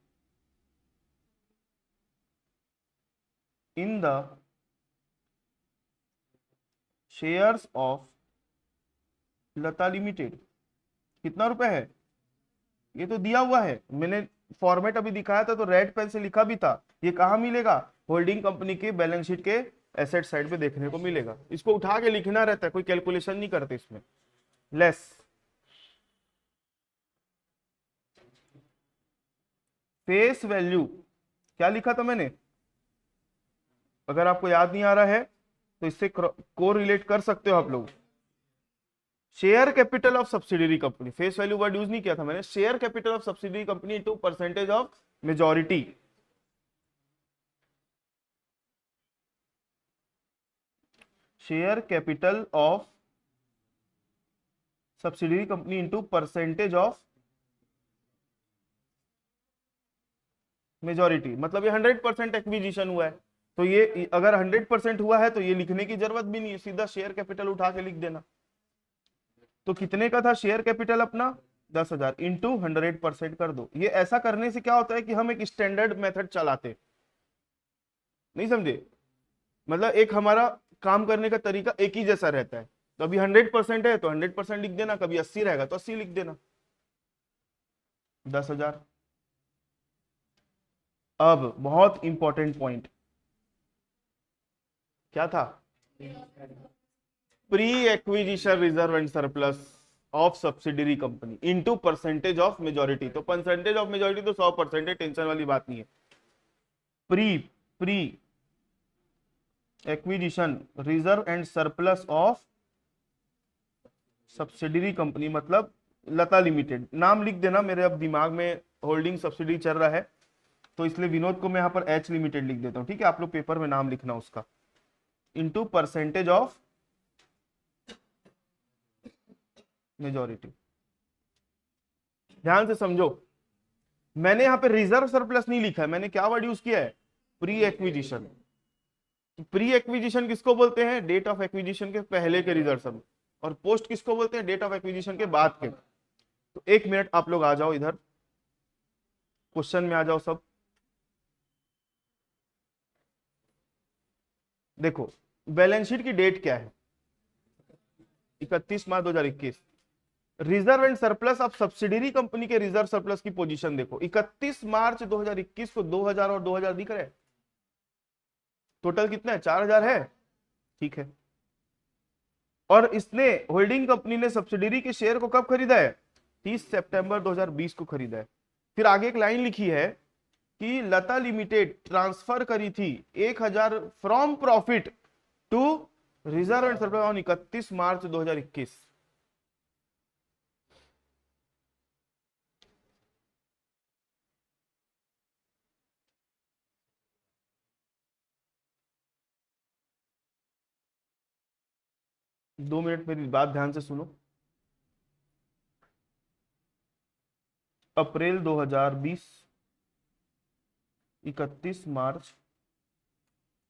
in the shares of Lata limited. कितना रुपए है? ये तो दिया हुआ है, मैंने फॉर्मेट अभी दिखाया था तो रेड पेन से लिखा भी था। ये कहां मिलेगा? होल्डिंग कंपनी के बैलेंस शीट के एसेट साइड पे देखने को मिलेगा। इसको उठा के लिखना रहता है, कोई कैलकुलेशन नहीं करते इसमें। लेस फेस वैल्यू, क्या लिखा था मैंने? अगर आपको याद नहीं आ रहा है तो इससे को रिलेट कर सकते हो आप लोग। Share capital of subsidiary company, face value word use नहीं किया था मैंने। Share capital of subsidiary company into percentage of majority. Share capital of subsidiary company into percentage of majority, मतलब ये 100% एक्विजिशन हुआ है, तो ये अगर 100% हुआ है तो ये लिखने की जरूरत भी नहीं है, सीधा शेयर कैपिटल उठा के लिख देना। तो कितने का था शेयर कैपिटल अपना? 10,000 इंटू 100% कर दो। ये ऐसा करने से क्या होता है कि हम एक स्टैंडर्ड मेथड चलाते, नहीं समझे? मतलब एक हमारा काम करने का तरीका एक ही जैसा रहता है। तो अभी 100% है तो 100% लिख देना, कभी 80 रहेगा तो 80 लिख देना, 10,000। अब बहुत इंपॉर्टेंट पॉइंट क्या था? Pre acquisition reserve and surplus of subsidiary company into percentage of majority. तो परसेंटेज ऑफ मेजॉरिटी तो 100% है, टेंशन वाली बात नहीं है। Pre acquisition reserve and surplus of subsidiary company मतलब लता लिमिटेड। नाम लिख देना, मेरे अब दिमाग में होल्डिंग सब्सिडी चल रहा है तो इसलिए विनोद को मैं यहां पर एच लिमिटेड लिख देता हूं, ठीक है? आप लोग पेपर में नाम लिखना उसका, इनटू परसेंटेज ऑफ मेजॉरिटी। ध्यान से समझो, मैंने यहां पे रिजर्व सरप्लस नहीं लिखा है, मैंने क्या वर्ड यूज किया है? Pre acquisition. प्री एक्विजिशन किसको बोलते हैं? डेट ऑफ एक्विजिशन के पहले के रिजर्व सरप्लस। और पोस्ट किसको बोलते हैं? डेट ऑफ एक्विजिशन के बाद के। तो एक मिनट आप लोग आ जाओ इधर, क्वेश्चन में आ जाओ सब। देखो बैलेंस शीट की डेट क्या है? 31 मार्च 2021। Reserve and surplus of subsidiary company के रिजर्व सरप्लस की पोजीशन देखो, 31 मार्च 2021 को 2000 और 2000 दिख रहे हैं। टोटल कितना है? 4000 है, ठीक है। और इसने होल्डिंग कंपनी ने सब्सिडरी के शेयर को कब खरीदा है? 30 सितंबर 2020 को खरीदा है। फिर आगे एक लाइन लिखी है कि लता लिमिटेड ट्रांसफर करी थी 1000 from profit to reserve and surplus on 31 मार्च 2021। दो मिनट मेरी बात ध्यान से सुनो। अप्रैल 2020, 31 मार्च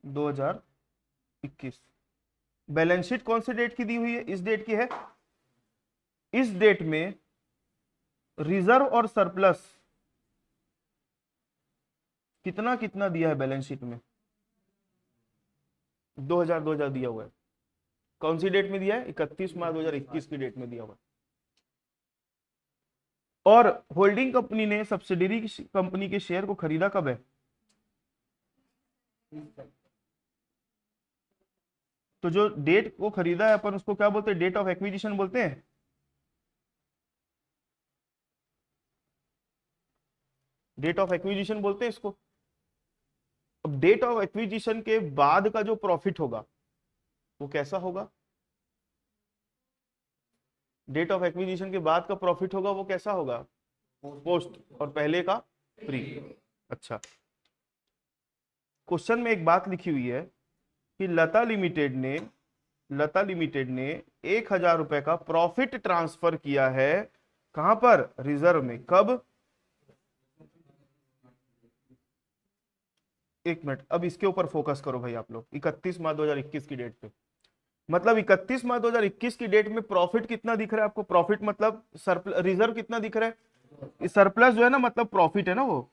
2021। बैलेंस शीट कौन सी डेट की दी हुई है? इस डेट की है। इस डेट में रिजर्व और सरप्लस कितना कितना दिया है बैलेंस शीट में? 2000 दिया हुआ है। कौन सी डेट में दिया है? 31 मार्च 2021 की डेट में दिया हुआ है। और होल्डिंग कंपनी ने सब्सिडरी कंपनी के शेयर को खरीदा कब है? तो जो डेट को खरीदा है अपन उसको क्या बोलते हैं? डेट ऑफ एक्विजिशन बोलते हैं। डेट ऑफ एक्विजिशन बोलते हैं इसको। अब डेट ऑफ एक्विजिशन के बाद का जो प्रॉफिट होगा वो कैसा होगा? डेट ऑफ एक्विजिशन के बाद का प्रॉफिट होगा वो कैसा होगा? पोस्ट, और पहले का प्री। अच्छा, क्वेश्चन में एक बात लिखी हुई है कि लता लिमिटेड ने 1,000 रुपए का प्रॉफिट ट्रांसफर किया है, कहां पर? रिजर्व में। कब? एक मिनट, अब इसके ऊपर फोकस करो भाई आप लोग। 31 मार्च 2021 की डेट पे, मतलब 31 मार्च 2021 की डेट में प्रॉफिट कितना दिख रहा है आपको? प्रॉफिट मतलब रिजर्व कितना दिख रहा है? सरप्लस जो है ना, मतलब प्रॉफिट है ना, वो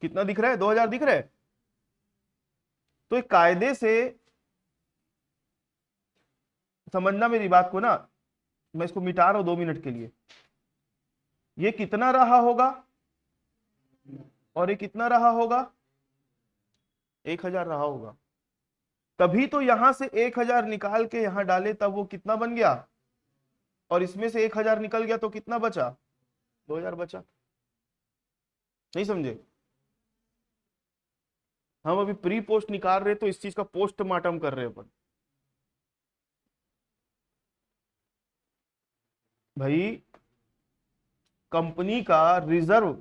कितना दिख रहा है? 2,000 दिख रहा है। तो एक कायदे से समझना मेरी बात को ना, मैं इसको मिटा रहा हूं 2 मिनट के लिए। ये कितना रहा होगा और ये कितना रहा होगा? 1,000 रहा होगा। तभी तो यहां से 1,000 निकाल के यहां डाले, तब वो कितना बन गया, और इसमें से 1,000 निकल गया तो कितना बचा? 2,000 बचा। नहीं समझे? हम अभी प्री पोस्ट निकाल रहे तो इस चीज का पोस्टमार्टम कर रहे हैं अपन। भाई कंपनी का रिजर्व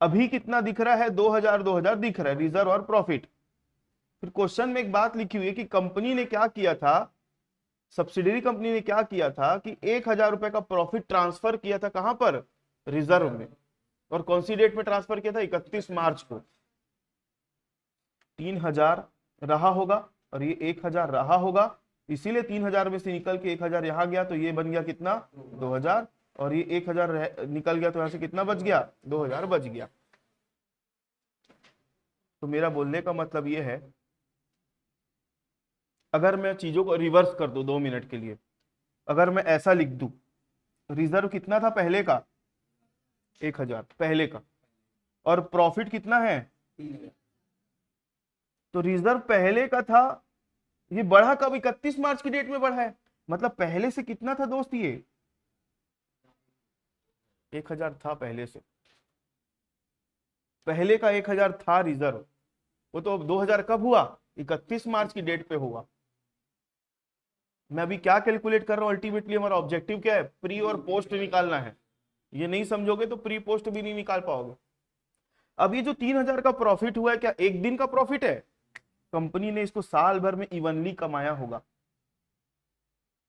अभी कितना दिख रहा है? 2,000 दिख रहा है, रिजर्व और प्रॉफिट। फिर क्वेश्चन में एक बात लिखी हुई है कि कंपनी ने क्या किया था, सब्सिडरी कंपनी ने क्या किया था कि 1,000 रुपए का प्रॉफिट ट्रांसफर किया था, कहां पर? रिजर्व में। और कौन सी डेट में ट्रांसफर किया था? 31 मार्च को। 3,000 रहा होगा और ये 1,000 रहा होगा, इसीलिए 3,000 में से निकल के 1,000 यहां गया, तो ये बन गया कितना? 2,000। और ये 1,000 निकल गया तो यहां से कितना बच गया? 2,000 बच गया। तो मेरा बोलने का मतलब ये है, अगर मैं चीजों को रिवर्स कर दूं 2 मिनट के लिए, अगर मैं ऐसा लिख दूं, रिजर्व कितना था पहले का? 1,000 पहले का, और प्रॉफिट कितना है? तो रिजर्व पहले का था, ये बढ़ा कब? 31 मार्च की डेट में बढ़ा है। मतलब पहले से कितना था दोस्त? ये 1,000 था पहले से, पहले का 1,000 था रिजर्व। वो तो अब 2,000 कब हुआ? 31 मार्च की डेट पे हुआ। मैं अभी क्या कैलकुलेट कर रहा हूं? अल्टीमेटली हमारा ऑब्जेक्टिव क्या है? प्री और पोस्ट निकालना है। ये नहीं समझोगे तो प्री पोस्ट भी नहीं निकाल पाओगे। अब ये जो 3,000 का प्रॉफिट हुआ है, क्या एक दिन का प्रॉफिट है? कंपनी ने इसको साल भर में इवनली कमाया होगा।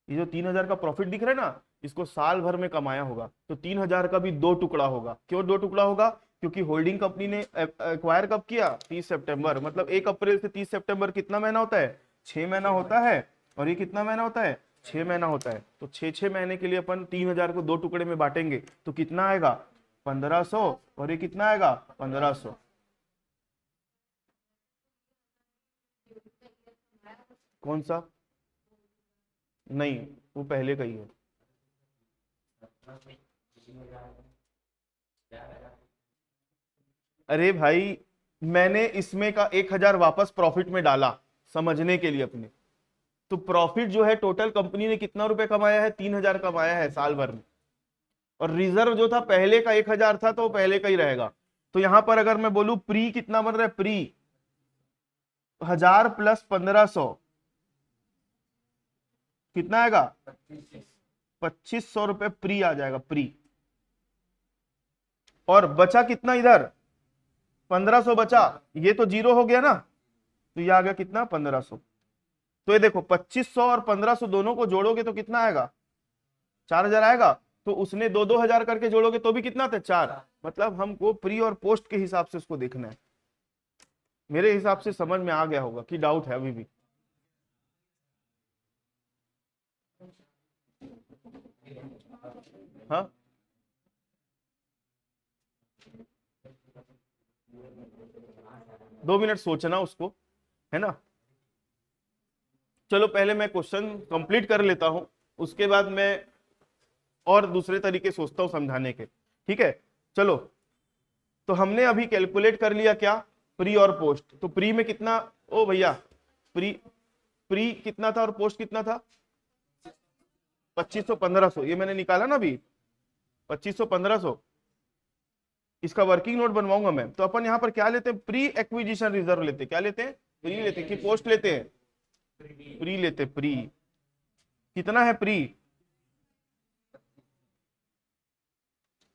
ये जो 3,000 का प्रॉफिट दिख रहा है ना, इसको साल भर में कमाया होगा। तो 3,000 का भी 2 टुकड़ा होगा। क्यों 2 टुकड़ा होगा? क्योंकि होल्डिंग कंपनी ने एक्वायर कब किया? 30 सितंबर। मतलब 1 अप्रैल से 30 सितंबर कितना महीना होता है? 6 महीना होता है। और ये कितना महीना होता है? 6 महीना होता है। तो 6 महीने के लिए अपन 3,000 को 2 टुकड़े में बांटेंगे तो कितना आएगा? 1,500। और ये कितना आएगा? 1,500। कौन सा? नहीं, वो पहले का ही है। अरे भाई, मैंने इसमें का 1,000 वापस प्रॉफिट में डाला समझने के लिए अपने। तो प्रॉफिट जो है टोटल कंपनी ने कितना रुपए कमाया है? 3,000 कमाया है साल भर में। और रिजर्व जो था पहले का 1,000 था, तो वो पहले का ही रहेगा। तो यहां पर अगर मैं बोलूं प्री कितना बन रहा है? प्री 1,000 प्लस 1,500 कितना आएगा? 2,500 रुपए प्री आ जाएगा, प्री। और बचा कितना इधर? 1,500 बचा। ये तो जीरो हो गया ना, तो ये आ गया कितना? 1,500। तो ये देखो 2,500 और 1,500 दोनों को जोड़ोगे तो कितना आएगा? 4,000 आएगा। तो उसने 2,000 करके जोड़ोगे तो भी कितना थे? 4। मतलब हमको प्री और पोस्ट के हिसाब से उसको देखना है। मेरे हिसाब से समझ में आ गया होगा कि डाउट है अभी भी? हाँ, दो मिनट सोचना उसको, है ना। चलो पहले मैं क्वेश्चन कंप्लीट कर लेता हूं, उसके बाद मैं और दूसरे तरीके सोचता हूं समझाने के। ठीक है, चलो। तो हमने अभी कैलकुलेट कर लिया क्या? प्री और पोस्ट। तो प्री में कितना? ओ भैया, प्री प्री कितना था और पोस्ट कितना था? 2,500 1,500, ये मैंने निकाला ना अभी। 2500 1500, इसका वर्किंग नोट बनवाऊंगा मैं। तो अपन यहाँ पर क्या लेते हैं, प्री एक्विजिशन रिजर्व लेते हैं। क्या लेते हैं, प्री लेते हैं कि पोस्ट लेते हैं, प्री लेते हैं। प्री कितना है, प्री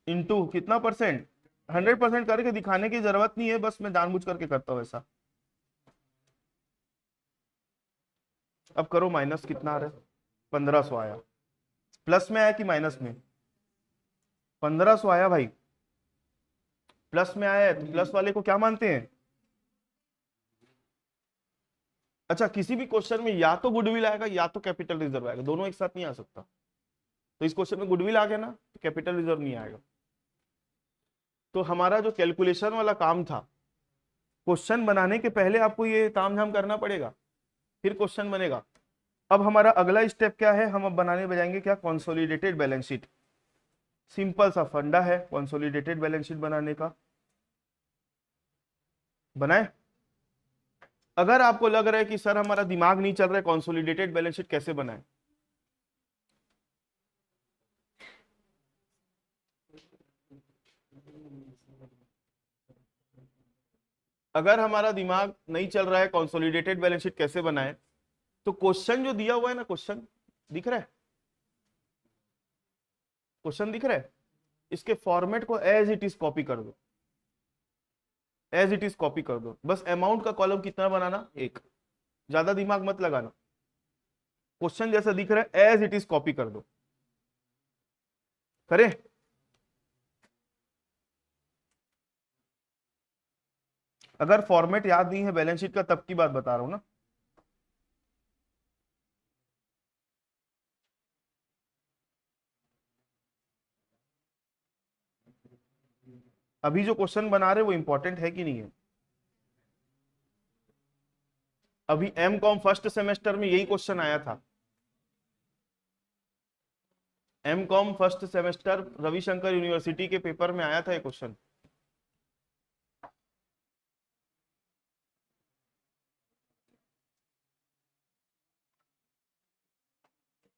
इंटू कितना परसेंट, 100% करके दिखाने की जरूरत नहीं है, बस मैं जानबूझ करके करता हूं ऐसा। अब करो माइनस, कितना आ रहा है, 1500 आया। प्लस में आया कि माइनस में, 1500 आया भाई, प्लस में आया है तो प्लस वाले को क्या मानते हैं। अच्छा, किसी भी क्वेश्चन में या तो गुडविल आएगा या तो कैपिटल रिजर्व आएगा, दोनों एक साथ नहीं आ सकता। तो इस क्वेश्चन में गुडविल आ गया ना, तो कैपिटल रिजर्व नहीं आएगा। तो हमारा जो कैलकुलेशन वाला काम था, क्वेश्चन बनाने के पहले आपको ये तामझाम करना पड़ेगा, फिर क्वेश्चन बनेगा। अब हमारा अगला स्टेप क्या है, हम अब बनाने बजाएंगे क्या, कंसोलिडेटेड बैलेंस शीट। सिंपल सा फंडा है कंसोलिडेटेड बैलेंस शीट बनाने का, बनाए। अगर आपको लग रहा है कि सर हमारा दिमाग नहीं चल रहा है, कंसोलिडेटेड बैलेंस शीट कैसे बनाए, अगर हमारा दिमाग नहीं चल रहा है कंसोलिडेटेड बैलेंस शीट कैसे बनाए, तो क्वेश्चन जो दिया हुआ है ना, क्वेश्चन दिख रहा है, क्वेश्चन दिख रहा है, इसके फॉर्मेट को एज इट इज कॉपी कर दो, एज इट इज कॉपी कर दो। बस अमाउंट का कॉलम कितना बनाना, एक, ज्यादा दिमाग मत लगाना। क्वेश्चन जैसा दिख रहा है एज इट इज कॉपी कर दो, करें। अगर फॉर्मेट याद नहीं है बैलेंस शीट का, तब की बात बता रहा हूं ना। अभी जो क्वेश्चन बना रहे वो इंपॉर्टेंट है कि नहीं है। अभी एम कॉम फर्स्ट सेमेस्टर में यही क्वेश्चन आया था, M Com first semester Ravishankar university के पेपर में आया था ये क्वेश्चन।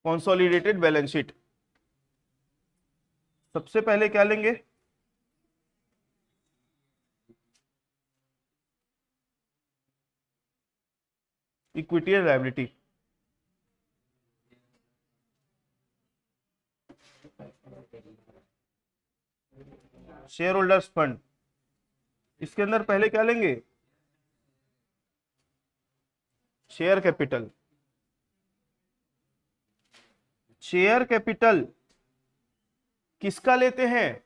कंसोलिडेटेड बैलेंस शीट, सबसे पहले क्या लेंगे, equity and liability. Share holders fund, इसके अंदर पहले क्या लेंगे, शेयर कैपिटल। शेयर कैपिटल किसका लेते हैं,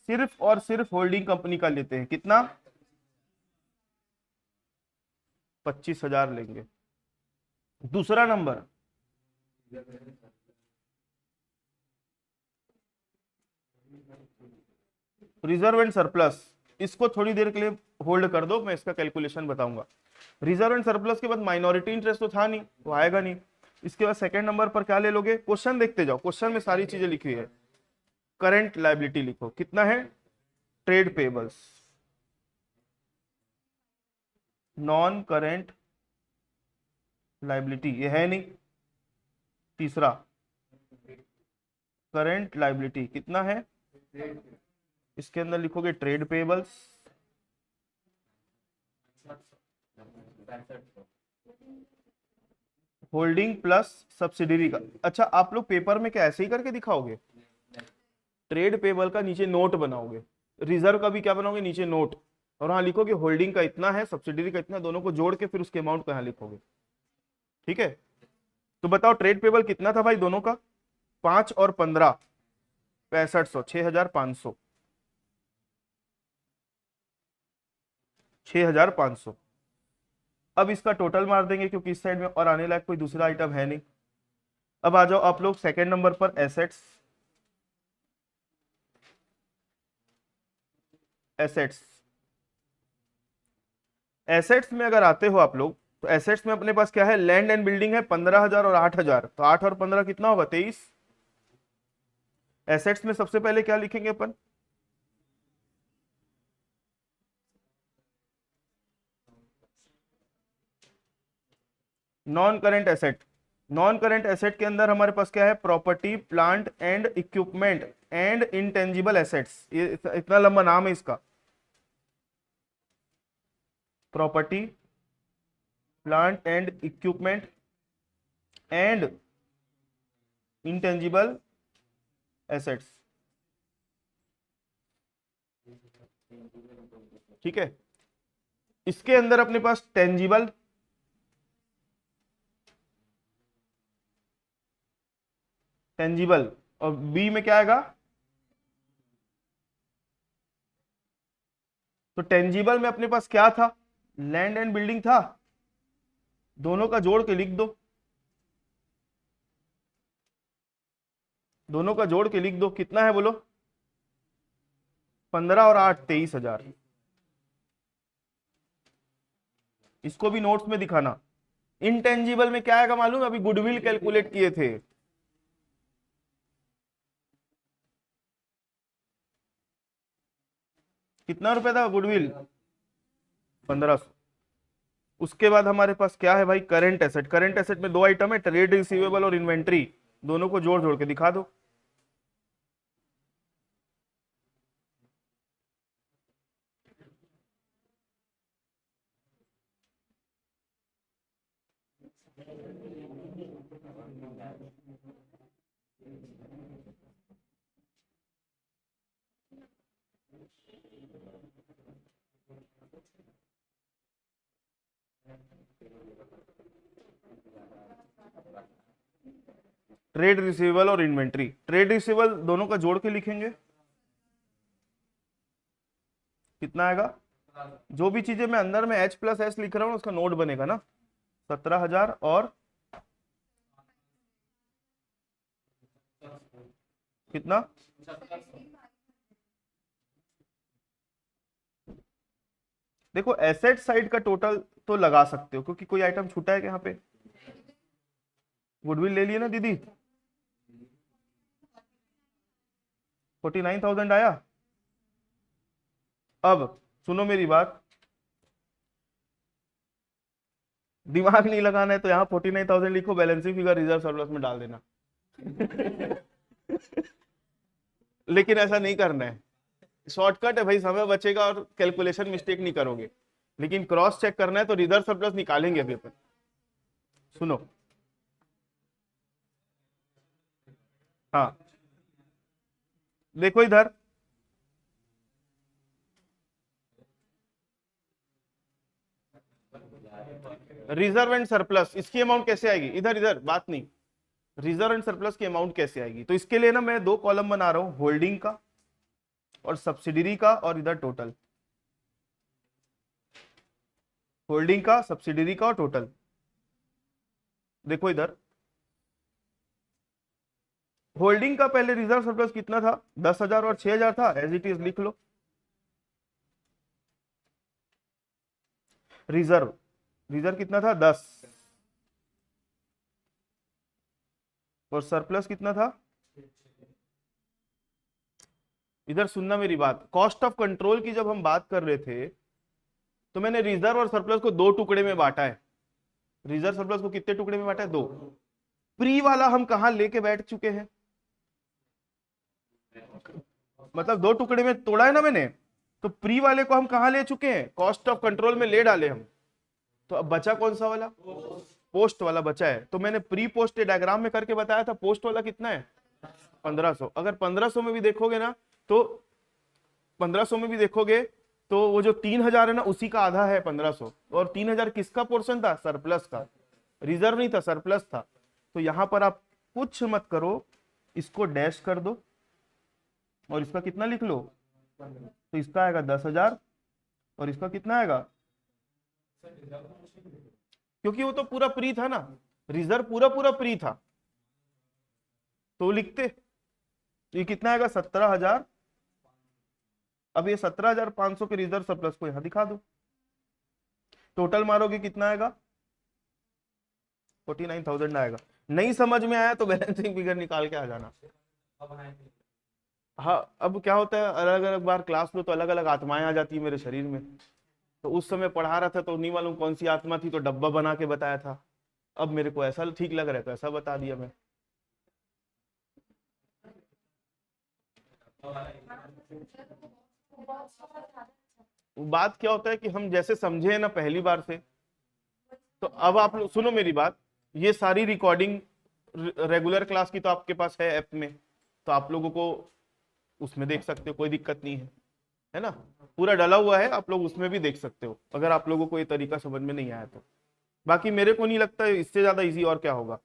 सिर्फ और सिर्फ होल्डिंग कंपनी का लेते हैं। कितना, 25,000 लेंगे। दूसरा नंबर, रिजर्व एंड सरप्लस, इसको थोड़ी देर के लिए होल्ड कर दो, मैं इसका कैलकुलेशन बताऊंगा। रिजर्व एंड सरप्लस के बाद माइनॉरिटी इंटरेस्ट तो था नहीं, वो आएगा नहीं। इसके बाद सेकंड नंबर पर क्या ले लोगे, क्वेश्चन देखते जाओ, क्वेश्चन में सारी चीजें लिखी है। करंट लायबिलिटी लिखो, कितना है, trade payables, non current liability ये है नहीं। तीसरा, करंट लायबिलिटी कितना है, इसके अंदर लिखोगे trade payables, holding plus subsidiary का। अच्छा, आप लोग पेपर में क्या ऐसे ही करके दिखाओगे, ट्रेड पेबल का नीचे नोट बनाओगे, रिजर्व का भी क्या बनाओगे, नीचे नोट, और वहां लिखोगे होल्डिंग का इतना है, सब्सिडरी का इतना, दोनों को जोड़ के फिर उसके अमाउंट को यहां लिखोगे। ठीक है, तो बताओ ट्रेड पेबल कितना था भाई दोनों का, 5 और 15, 6500, 6500, 6500। अब इसका टोटल मार देंगे क्योंकि इस साइड में और आने लायक कोई दूसरा आइटम है नहीं। अब आ जाओ आप लोग सेकंड नंबर पर, एसेट्स। एसेट्स, एसेट्स में अगर आते हो आप लोग, तो एसेट्स में अपने पास क्या है, लैंड एंड बिल्डिंग है 15,000 और 8,000, तो 8 और 15 कितना होगा, 23। एसेट्स में सबसे पहले क्या लिखेंगे अपन, non current asset, non current asset के अंदर हमारे पास क्या है, property plant and equipment and intangible assets, ये इतना लंबा नाम है इसका, property plant and equipment and intangible assets. ठीक है, इसके अंदर अपने पास टेंजिबल, टेंजिबल और बी में क्या आएगा, तो टेंजिबल में अपने पास क्या था, लैंड एंड बिल्डिंग था, दोनों का जोड़ के लिख दो, दोनों का जोड़ के लिख दो, कितना है बोलो, 15 और 8 23,000। इसको भी नोट्स में दिखाना। इंटेंजिबल में क्या आएगा मालूम, अभी गुडविल कैलकुलेट किए थे, कितना रुपए था गुडविल, 1500। उसके बाद हमारे पास क्या है भाई, करंट एसेट। करंट एसेट में दो आइटम है, ट्रेड रिसीवेबल और इन्वेंट्री, दोनों को जोड़ जोड़ के दिखा दो। ट्रेड रिसीवेबल और इन्वेंट्री, ट्रेड रिसीवेबल दोनों का जोड़ के लिखेंगे, कितना आएगा, जो भी चीजें मैं अंदर में H+S लिख रहा हूं उसका नोट बनेगा ना, 17,000 और कितना, देखो एसेट साइड का टोटल तो लगा सकते हो क्योंकि कोई आइटम छूटा है यहाँ पे, गुडविल ले लिए ना दीदी, 49,000 आया। अब सुनो मेरी बात, दिमाग नहीं लगाना है तो यहाँ 49,000 लिखो, बैलेंसिंग फिगर रिजर्व सरप्लस में डाल देना। लेकिन ऐसा नहीं करना है, शॉर्टकट है भाई, समय बचेगा और कैलकुलेशन मिस्टेक नहीं करोगे, लेकिन क्रॉस चेक करना है तो रिजर्व सरप्लस निकालेंगे अभी अपन। सुनो, हाँ देखो इधर, रिजर्व एंड सरप्लस, इसकी अमाउंट कैसे आएगी, इधर इधर बात नहीं, रिजर्व एंड सरप्लस की अमाउंट कैसे आएगी, तो इसके लिए ना मैं दो कॉलम बना रहा हूं, होल्डिंग का और सब्सिडरी का, और इधर टोटल, होल्डिंग का, सब्सिडरी का और टोटल। देखो इधर, होल्डिंग का पहले रिजर्व सरप्लस कितना था, 10,000 और 6,000 था, एज इट इज लिख लो। रिजर्व, रिजर्व कितना था, 10, और सरप्लस कितना था, इधर सुनना मेरी बात, कॉस्ट ऑफ कंट्रोल की जब हम बात कर रहे थे तो मैंने रिजर्व और सरप्लस को दो टुकड़े में बांटा है, रिजर्व सरप्लस को कितने टुकड़े में बांटा है, दो। प्री वाला हम कहां लेके बैठ चुके हैं, मतलब दो टुकड़े में तोड़ा है ना मैंने, तो प्री वाले को हम कहां ले चुके हैं, कॉस्ट ऑफ कंट्रोल में ले डाले हम, तो अब बचा कौन सा वाला, पोस्ट वाला बचा है। तो मैंने प्री पोस्ट डायग्राम में करके बताया था, पोस्ट वाला कितना है, 1500। अगर 1500 में भी देखोगे ना, तो 1500 में भी देखोगे तो वो जो 3,000 है ना उसी का आधा है 1500, और 3,000 किसका पोर्शन था, सरप्लस का, रिजर्व नहीं था, सरप्लस था। तो यहां पर आप कुछ मत करो, इसको डैश कर दो और इसका कितना लिख लो, तो इसका आएगा 10,000 और इसका कितना आएगा, क्योंकि वो तो पूरा प्री था ना, रिजर्व पूरा पूरा प्री था, तो लिखते, तो ये कितना आएगा 17,000। अब ये 17,500 के रिजर्व सरप्लस को यहां दिखा दो, टोटल मारोगे कितना आएगा, 49,000 आएगा। नहीं समझ में आया तो बैलेंसिंग फिगर निकाल के आ जाना। हाँ, अब क्या होता है, अलग अलग बार क्लास लो तो अलग अलग आत्माएं आ जाती है मेरे शरीर में, तो उस समय पढ़ा रहा था तो नहीं मालूम कौन सी आत्मा थी, तो डब्बा बना के बताया था, अब मेरे को ऐसा ठीक लग रहा है तो ऐसा बता दिया मैं। बात क्या होता है कि हम जैसे समझे हैं ना पहली बार से, तो अब आप लोग सुनो मेरी बात, ये सारी रिकॉर्डिंग रेगुलर क्लास की तो आपके पास है ऐप में, तो आप लोगों को उसमें देख सकते हो, कोई दिक्कत नहीं है ना, पूरा डला हुआ है, आप लोग उसमें भी देख सकते हो अगर आप लोगों को ये तरीका समझ में नहीं आया तो। बाकी मेरे को नहीं लगता इससे ज्यादा इजी और क्या होगा।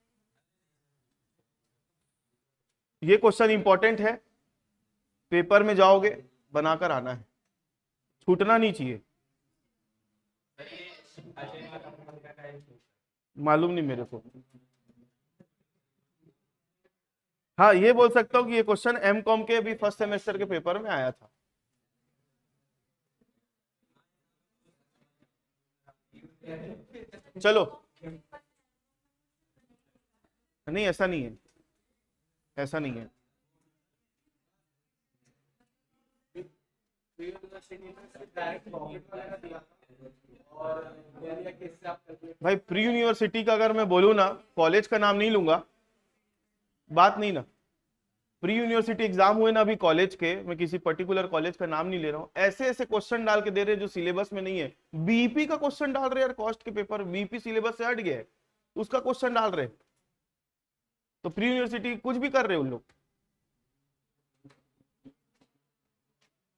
ये क्वेश्चन इंपॉर्टेंट है, पेपर में जाओगे बनाकर आना है, छूटना नहीं चाहिए। मालूम नहीं मेरे को। हाँ ये बोल सकता हूँ कि ये क्वेश्चन एम कॉम के भी फर्स्ट सेमेस्टर के पेपर में आया था। चलो, नहीं ऐसा नहीं है, ऐसा नहीं है भाई। प्री यूनिवर्सिटी का अगर मैं बोलूँ ना, कॉलेज का नाम नहीं लूंगा, बात नहीं ना, प्री यूनिवर्सिटी एग्जाम हुए ना अभी कॉलेज के, मैं किसी पर्टिकुलर कॉलेज का नाम नहीं ले रहा हूँ, ऐसे ऐसे क्वेश्चन डाल के दे रहे हैं जो सिलेबस में नहीं है। बीईपी का क्वेश्चन डाल रहे हैं यार, कॉस्ट के पेपर, बीईपी सिलेबस से हट गया है, उसका क्वेश्चन डाल रहे हैं। तो प्री यूनिवर्सिटी कुछ भी कर रहे हैं उन लोग।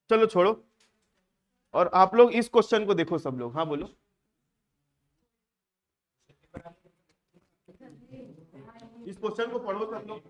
चलो छोड़ो, और आप लोग इस क्वेश्चन को देखो सब लोग। हाँ बोलो। इस क्वेश्चन को पढ़ो सब लोग।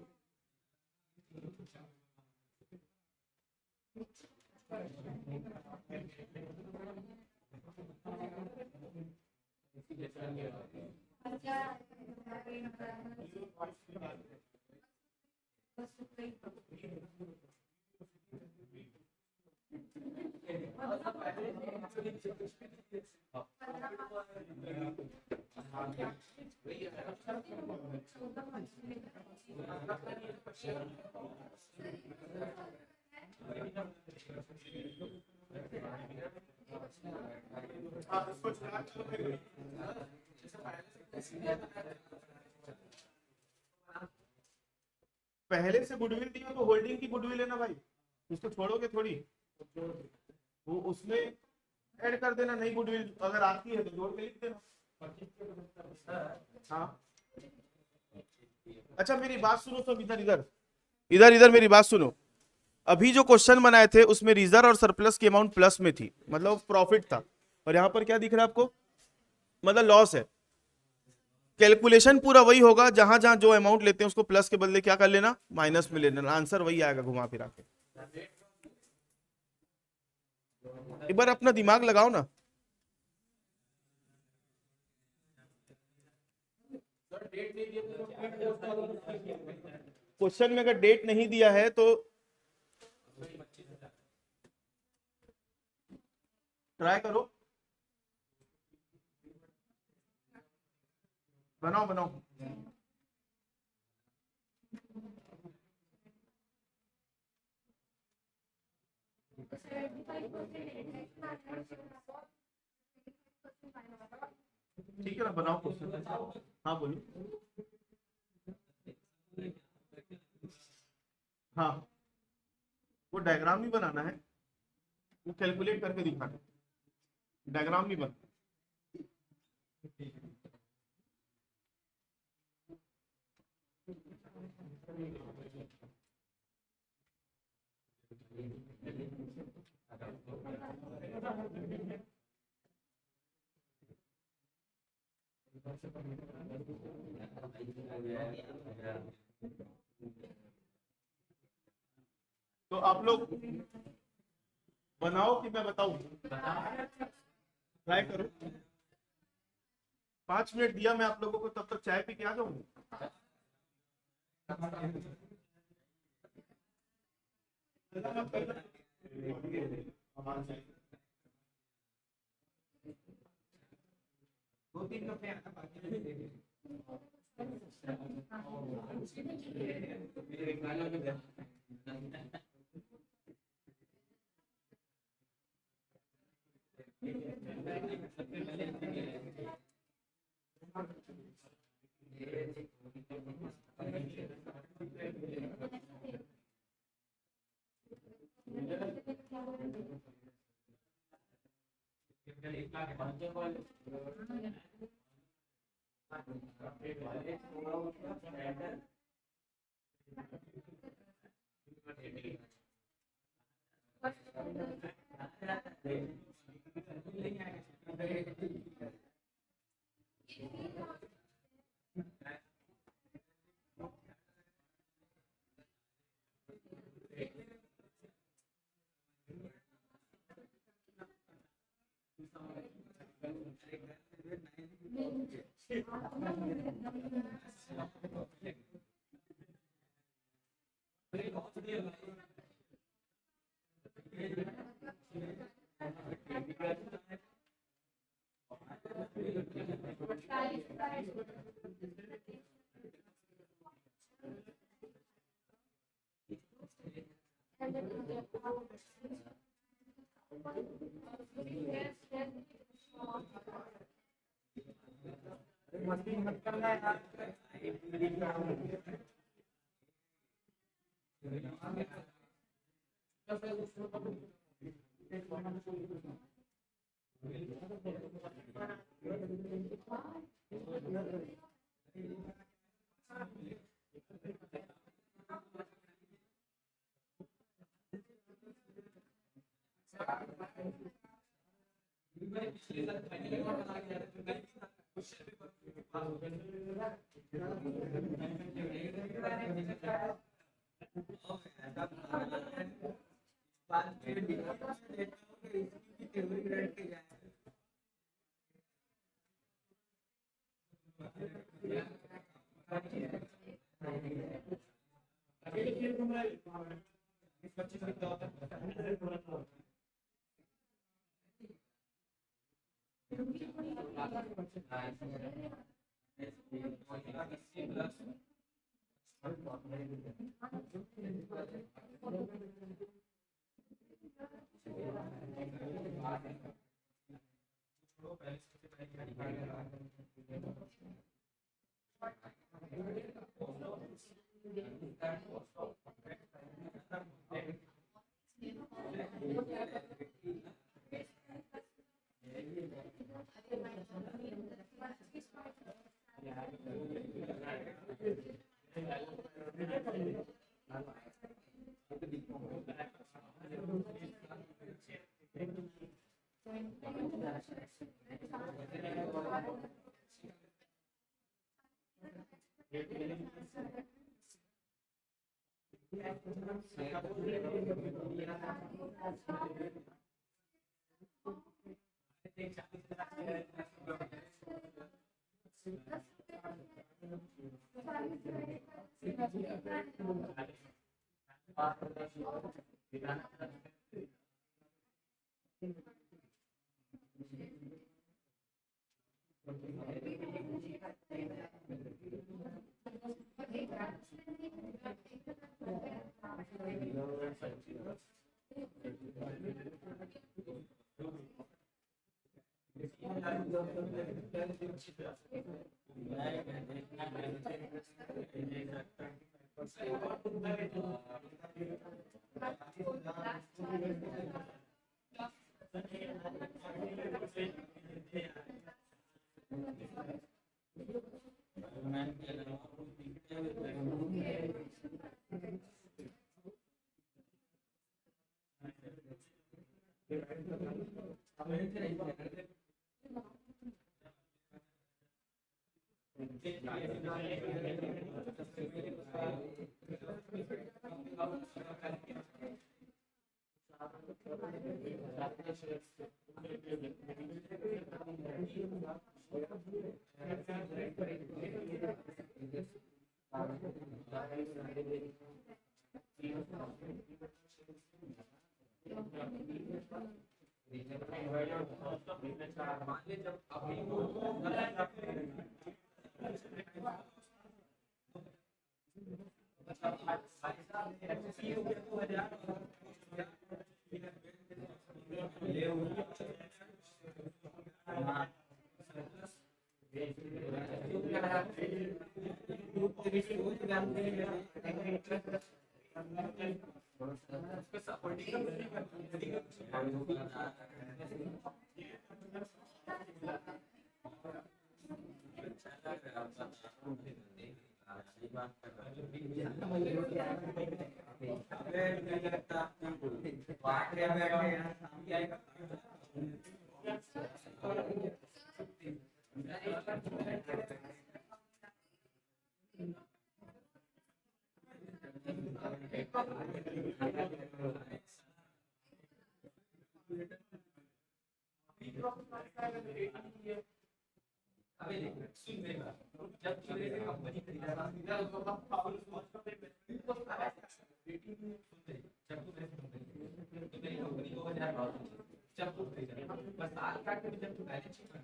पहले से गुडविल दी हो तो होल्डिंग की गुडविल है ना भाई, इसको छोड़ोगे थोड़ी, वो उसमें ऐड कर देना नई गुडविल, अगर आती है तो जोड़ के लिख देना। हाँ अच्छा मेरी बात सुनो सब, इधर इधर इधर इधर मेरी बात सुनो। अभी जो क्वेश्चन बनाए थे उसमें रिजर्व और सरप्लस की अमाउंट प्लस में थी, मतलब प्रॉफिट था, और यहाँ पर क्या दिख रहा है आपको, मतलब लॉस है। कैलकुलेशन पूरा वही होगा, जहां जहां जो अमाउंट लेते हैं उसको प्लस के बदले क्या कर लेना, माइनस में ले लेना, आंसर वही आएगा घुमा फिरा के। एक बार अपना दिमाग लगाओ ना। क्वेश्चन में अगर डेट नहीं दिया है तो ट्राई करो, बनाओ बनाओ। ठीक है ना, बनाओ क्वेश्चन। हाँ बोलिए। हाँ वो डायग्राम नहीं बनाना है, वो कैलकुलेट करके दिखाना है, डायग्राम नहीं बनता। तो आप लोग बनाओ कि मैं बताऊं, ट्राई करो। 5 मिनट दिया मैं आप लोगों को, तब तक चाय पी के आ जाऊंगा। दो तीन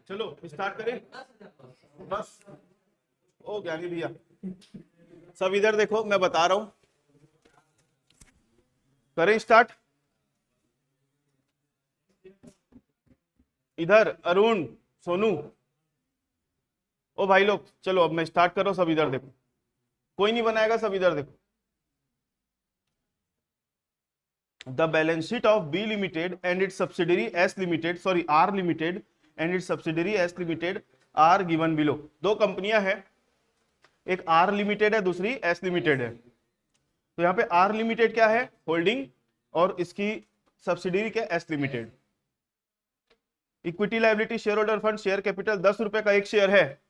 चलो स्टार्ट करें बस। ओ ज्ञानी भैया, सब इधर देखो, मैं बता रहा हूं, करें स्टार्ट। इधर अरुण, सोनू, ओ भाई लोग चलो अब मैं स्टार्ट कर रहा हूं, सब इधर देखो, कोई नहीं बनाएगा, सब इधर देखो। The balance sheet of B Limited and its subsidiary S Limited, sorry R Limited and its subsidiary S Limited are given below। दो कंपनियां हैं, एक R Limited है, दूसरी S Limited है। तो यहाँ पे R Limited क्या है, होल्डिंग, और इसकी सब्सिडरी क्या, S Limited। Equity liability share holder fund, share capital 10 रुपए का एक शेयर है,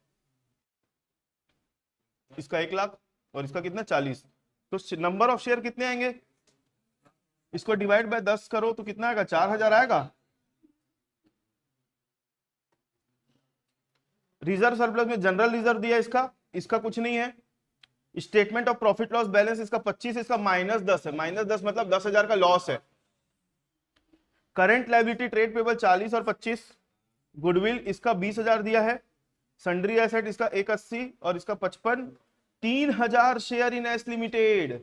इसका 1 लाख और इसका कितना 40। तो नंबर ऑफ शेयर कितने आएंगे, इसको डिवाइड बाय 10 करो तो कितना आएगा, 4000 आएगा। रिजर्व सरप्लस में जनरल रिजर्व दिया, इसका कुछ नहीं है। Statement of profit loss balance इसका 25, इसका -10 है, -10 मतलब 10,000 का लॉस है। करंट लायबिलिटी ट्रेड पेबल 40 और 25, गुडविल इसका 20,000 दिया है, सन्ड्री एसेट इसका 180 और इसका 55, 3000 शेयर इन एस लिमिटेड।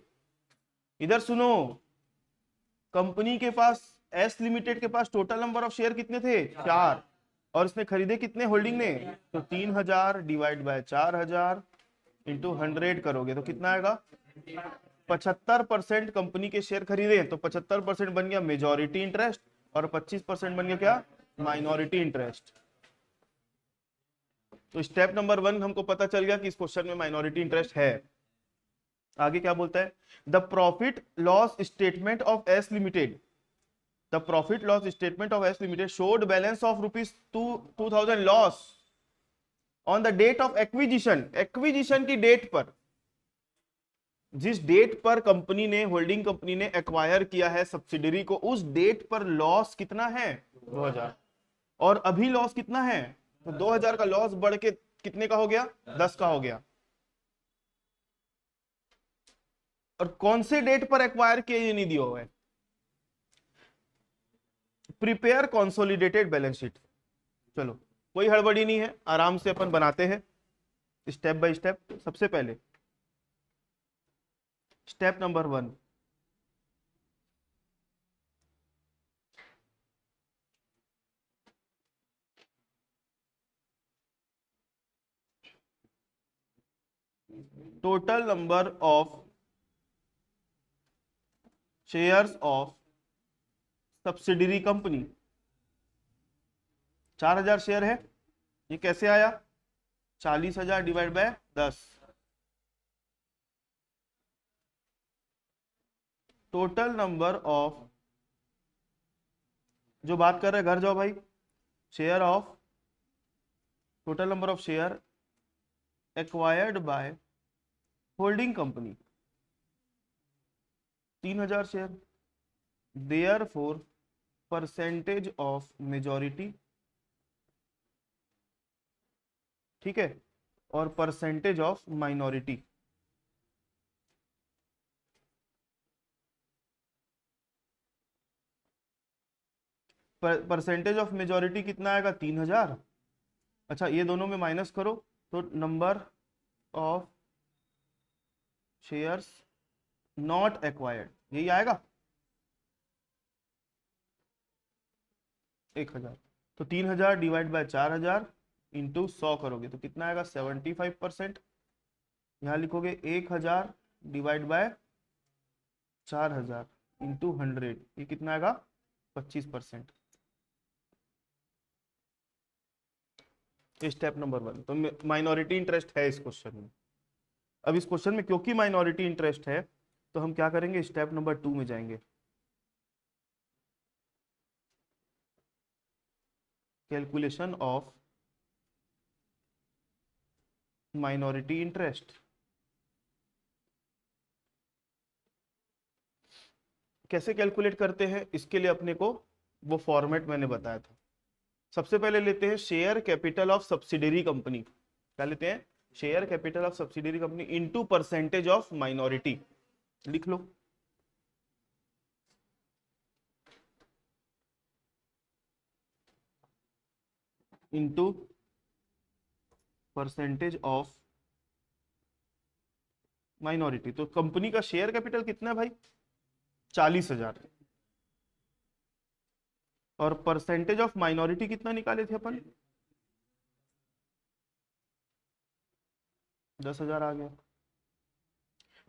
इधर सुनो, कंपनी के पास, एस लिमिटेड के पास टोटल नंबर ऑफ शेयर कितने थे, 4, और इसने खरीदे कितने होल्डिंग ने, तो 3000 डिवाइड बाय 4000 इंटू 100 करोगे तो कितना आएगा, 75% कंपनी के शेयर खरीदे, तो 75% बन गया मेजॉरिटी इंटरेस्ट और 25% बन गया क्या, माइनॉरिटी इंटरेस्ट। तो स्टेप नंबर 1 हमको पता चल गया कि इस क्वेश्चन में माइनॉरिटी इंटरेस्ट है। आगे क्या बोलता है, the profit loss statement of S limited, the profit loss statement of S limited showed balance of ₹2000 loss on the date of acquisition. Acquisition की डेट पर, जिस डेट पर कंपनी ने, होल्डिंग कंपनी ने एक्वायर किया है सब्सिडरी को, उस डेट पर लॉस कितना है, 2000, और अभी लॉस कितना है, तो 2000 का लॉस बढ़ के कितने का हो गया, 10 का हो गया। और कौन से डेट पर एक्वायर किया ये नहीं दिया हुआ है। Prepare consolidated balance sheet. चलो कोई हड़बड़ी नहीं है, आराम से अपन बनाते हैं स्टेप बाय स्टेप। सबसे पहले step number 1, total number of shares of subsidiary company. 4000 share है, ये कैसे आया, 40,000 divide by 10, total number of, जो बात कर रहे हैं घर जाओ भाई, share of, total number of share acquired by holding company 3000 share, therefore percentage of majority, ठीक है, और percentage of minority. Percentage of majority कितना आएगा, 3000। अच्छा ये दोनों में माइनस करो तो number of shares not acquired, यही आएगा 1000। तो 3000 डिवाइड बाय 4000 इंटू 100 करोगे तो कितना आएगा, 75%। यहां लिखोगे 1000 डिवाइड बाय 4000 इंटू 100, ये कितना आएगा, 25%। Step number 1। तो माइनॉरिटी इंटरेस्ट है इस क्वेश्चन में। अब इस क्वेश्चन में क्योंकि माइनॉरिटी इंटरेस्ट है तो हम क्या करेंगे, स्टेप नंबर 2 में जाएंगे। Calculation of minority interest. कैसे कैलकुलेट करते हैं, इसके लिए अपने को वो फॉर्मेट मैंने बताया था। सबसे पहले लेते हैं share capital of subsidiary company. क्या लेते हैं, share capital of subsidiary company into percentage of minority. लिख लो, इनटू परसेंटेज ऑफ माइनॉरिटी। तो कंपनी का शेयर कैपिटल कितना है भाई, 40,000। और परसेंटेज ऑफ माइनॉरिटी कितना निकाले थे अपन, 10,000 आ गया।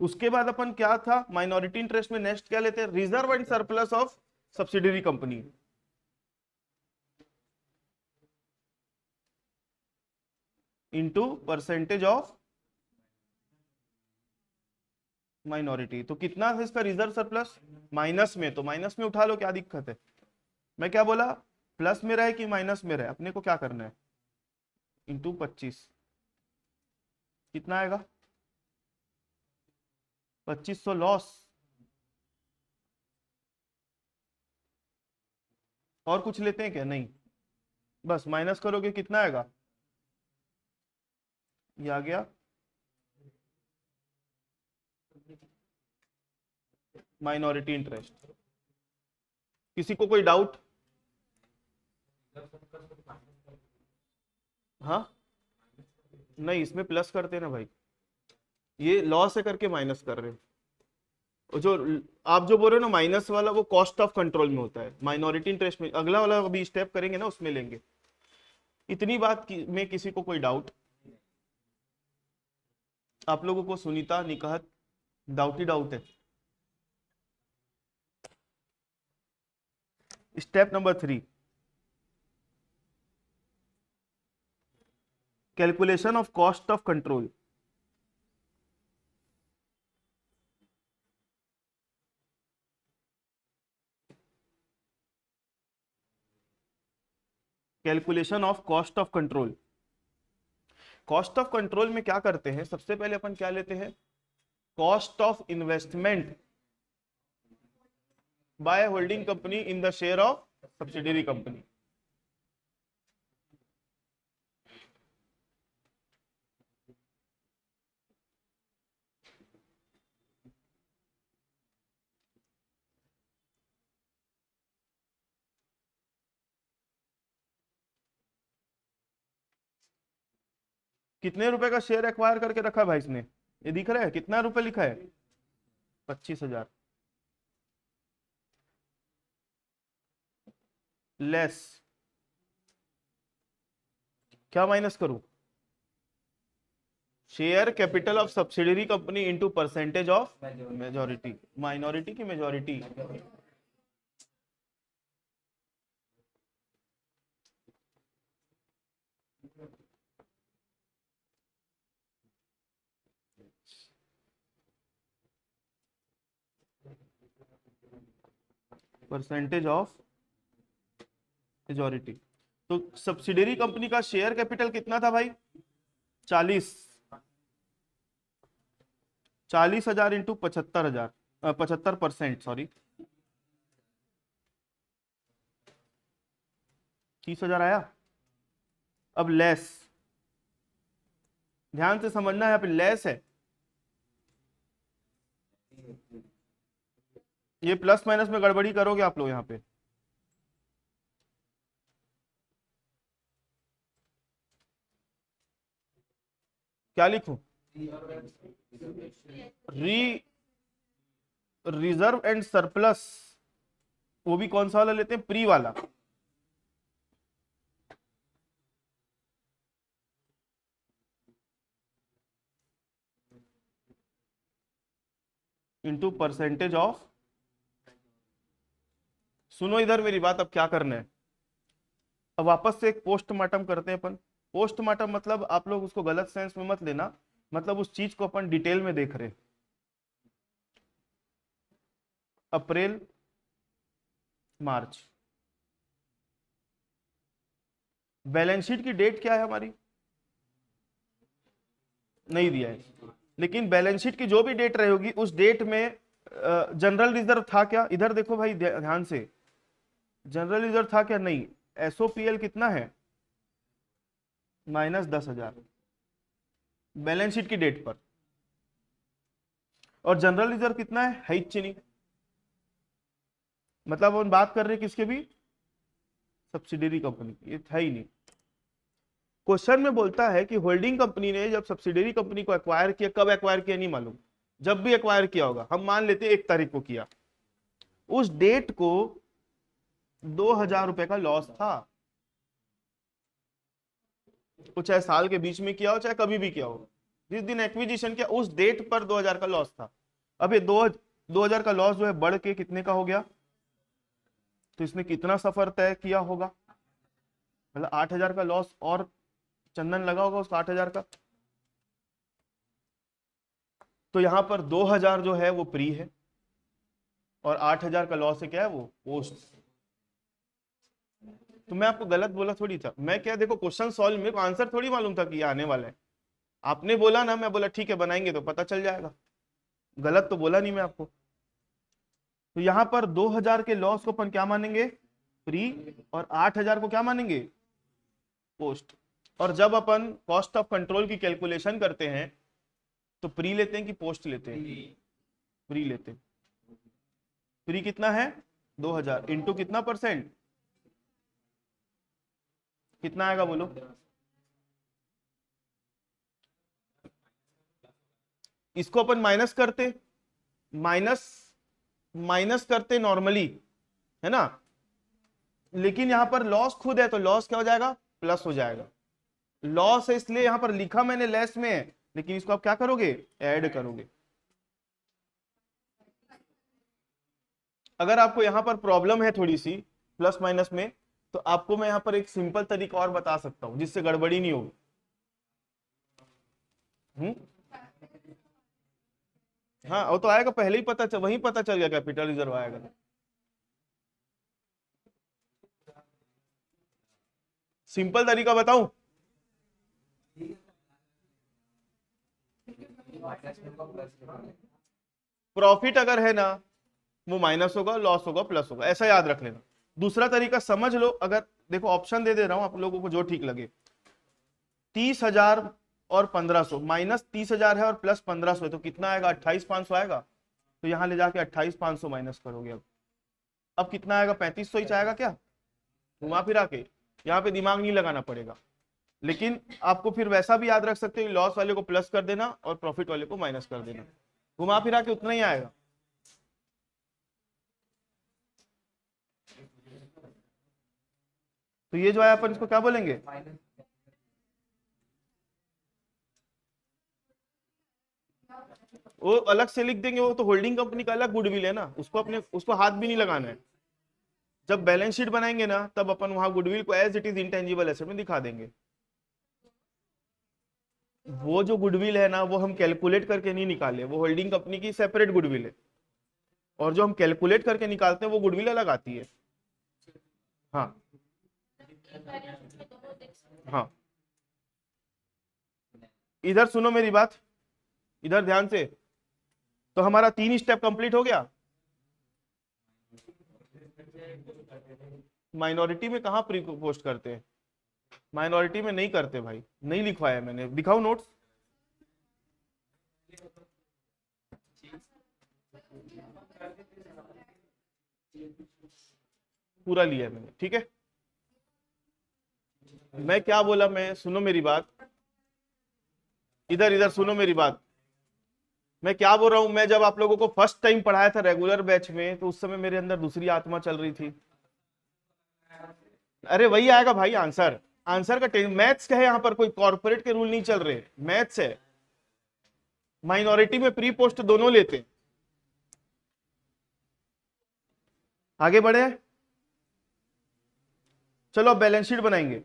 उसके बाद अपन क्या था, माइनॉरिटी इंटरेस्ट में नेक्स्ट क्या लेते हैं, reserve and surplus of subsidiary company. Into percentage of minority. तो कितना है इसका रिजर्व सरप्लस, माइनस में, तो माइनस में उठा लो, क्या दिक्कत है। मैं क्या बोला, प्लस में रहे कि माइनस में रहे, अपने को क्या करना है, इंटू 25। कितना आएगा, 2500 लॉस। और कुछ लेते हैं क्या, नहीं, बस माइनस करोगे कितना आएगा, ये आ गया माइनॉरिटी इंटरेस्ट। किसी को कोई डाउट, हाँ नहीं, इसमें प्लस करते हैं ना भाई, ये लॉस है करके माइनस कर रहे हो। जो आप जो बोल रहे हो ना माइनस वाला, वो कॉस्ट ऑफ कंट्रोल में होता है, माइनॉरिटी इंटरेस्ट में अगला वाला अभी स्टेप करेंगे ना उसमें लेंगे। इतनी बात में किसी को कोई डाउट, आप लोगों को सुनीता निकहत डाउट ही डाउट है। Step number 3, calculation of cost of control. Calculation of cost of control. Cost of control में क्या करते हैं, सबसे पहले अपन क्या लेते हैं, cost of investment by holding company in the share of subsidiary company. कितने रुपए का शेयर एक्वायर करके रखा है भाई इसने, ये दिख रहा है कितना रुपए लिखा है, 25,000 लेस, क्या माइनस करूं, share capital of subsidiary company into percentage of majority. Minority की मेजॉरिटी, परसेंटेज ऑफ मेजॉरिटी। तो सब्सिडरी कंपनी का शेयर कैपिटल कितना था भाई, 40,000 इंटू 75,000, 75%, सॉरी 30,000 आया। अब लेस, ध्यान से समझना है, यहाँ पे लेस है, ये प्लस माइनस में गड़बड़ी करोगे आप लोग यहाँ पे। क्या लिखूं, री रिजर्व एंड सरप्लस, वो भी कौन सा वाला लेते हैं, प्री वाला। इंटू परसेंटेज ऑफ, सुनो इधर मेरी बात, अब क्या करना है, अब वापस से एक पोस्टमार्टम करते हैं अपन। पोस्टमार्टम मतलब आप लोग उसको गलत सेंस में मत लेना, मतलब उस चीज को अपन डिटेल में देख रहे हैं। अप्रैल मार्च, बैलेंस शीट की डेट क्या है हमारी, नहीं दिया है, लेकिन बैलेंस शीट की जो भी डेट रही होगी उस डेट में जनरल रिजर्व था क्या, इधर देखो भाई ध्यान से, जनरल रिजर्व था क्या, नहीं। एसओपीएल कितना है, -10,000 बैलेंस शीट की डेट पर, और जनरल रिजर्व कितना है ही नहीं, मतलब हम बात कर रहे हैं किसके भी, सब्सिडरी कंपनी, ये था ही नहीं। क्वेश्चन में बोलता है कि होल्डिंग कंपनी ने जब सब्सिडरी कंपनी को एक्वायर किया, कब एक्वायर किया नहीं मालूम, जब भी एक्वायर किया होगा, हम मान लेते हैं 1 तारीख को किया, उस डेट को 2,000 रुपए का लॉस था, वो चाहे साल के बीच में किया हो चाहे कभी भी किया हो, जिस दिन एक्विजिशन किया उस डेट पर 2,000 का लॉस था। अब ये 2,000 का लॉस जो है बढ़ के कितने का हो गया, तो इसने कितना सफर तय किया होगा, मतलब 8,000 का लॉस और चंदन लगा होगा उसका 8,000 का, तो यहां पर 2,000 जो है वो प्री है और 8,000 का लॉस है क्या है वो पोस्ट। तो मैं आपको गलत बोला थोड़ी था, मैं क्या, देखो क्वेश्चन सॉल्व में आंसर थोड़ी मालूम था कि ये आने वाला है, आपने बोला ना, मैं बोला ठीक है बनाएंगे तो पता चल जाएगा, गलत तो बोला नहीं मैं आपको। तो यहां पर 2,000 के लॉस को अपन क्या मानेंगे, प्री, और 8,000 को क्या मानेंगे, पोस्ट। और जब अपन कॉस्ट ऑफ कंट्रोल की कैलकुलेशन करते हैं तो प्री लेते हैं कि पोस्ट लेते हैं, प्री लेते हैं। प्री कितना है 2,000 इंटू कितना परसेंट, कितना आएगा बोलो, इसको अपन माइनस करते, माइनस माइनस करते नॉर्मली, है ना, लेकिन यहां पर लॉस खुद है तो लॉस क्या हो जाएगा, प्लस हो जाएगा। लॉस है इसलिए यहां पर लिखा मैंने लेस में है, लेकिन इसको आप क्या करोगे, ऐड करोगे। अगर आपको यहां पर प्रॉब्लम है थोड़ी सी प्लस माइनस में, तो आपको मैं यहां पर एक सिंपल तरीका और बता सकता हूं जिससे गड़बड़ी नहीं होगी। हाँ वो तो आएगा, पहले ही पता चल, वही पता चल गया कैपिटल रिजर्व आएगा। सिंपल तरीका बताऊं, प्रॉफिट अगर है ना वो माइनस होगा, लॉस होगा प्लस होगा, ऐसा याद रख लेना। दूसरा तरीका समझ लो, अगर देखो ऑप्शन दे रहा हूं आप लोगों को जो ठीक लगे, 30,000 और 1,500, -30,000 है और +1,500 है तो कितना आएगा, 28,500 आएगा, तो यहां ले जाके 28,500 माइनस करोगे। अब कितना आएगा, 3,500 ही आएगा क्या, घुमा फिरा के, यहाँ पे दिमाग नहीं लगाना पड़ेगा। लेकिन आपको फिर वैसा भी याद रख सकते हो, लॉस वाले को प्लस कर देना और प्रॉफिट वाले को माइनस कर देना, घुमा फिरा के उतना ही आएगा। तो ये जो है अपन इसको क्या बोलेंगे, वो अलग से लिख देंगे, वो तो होल्डिंग कंपनी का अलग गुडविल है ना, उसको अपने उसको हाथ भी नहीं लगाना है। जब बैलेंस शीट बनाएंगे ना तब अपन वहां गुडविल को as it is intangible asset में दिखा देंगे। वो जो गुडविल है ना वो हम कैलकुलेट करके नहीं निकाले, वो होल्डिंग कंपनी की सेपरेट गुडविल है, और जो हम कैलकुलेट करके निकालते हैं वो गुडविल अलग आती है। हाँ हाँ, इधर सुनो मेरी बात, इधर ध्यान से। तो हमारा 3 स्टेप कंप्लीट हो गया। माइनॉरिटी में कहाँ प्री पोस्ट करते हैं, माइनॉरिटी में नहीं करते भाई, नहीं लिखवाया मैंने, दिखाओ नोट्स, पूरा लिया है मैंने, ठीक है। मैं क्या बोला, मैं सुनो मेरी बात, इधर इधर सुनो मेरी बात, मैं क्या बोल रहा हूं, मैं जब आप लोगों को फर्स्ट टाइम पढ़ाया था रेगुलर बैच में तो उस समय मेरे अंदर दूसरी आत्मा चल रही थी। अरे वही आएगा भाई आंसर, आंसर का मैथ्स का है, यहाँ पर कोई कॉर्पोरेट के रूल नहीं चल रहे, मैथ्स है। माइनॉरिटी में प्री पोस्ट दोनों लेते हैं। आगे बढ़े, चलो अब बैलेंस शीट बनाएंगे।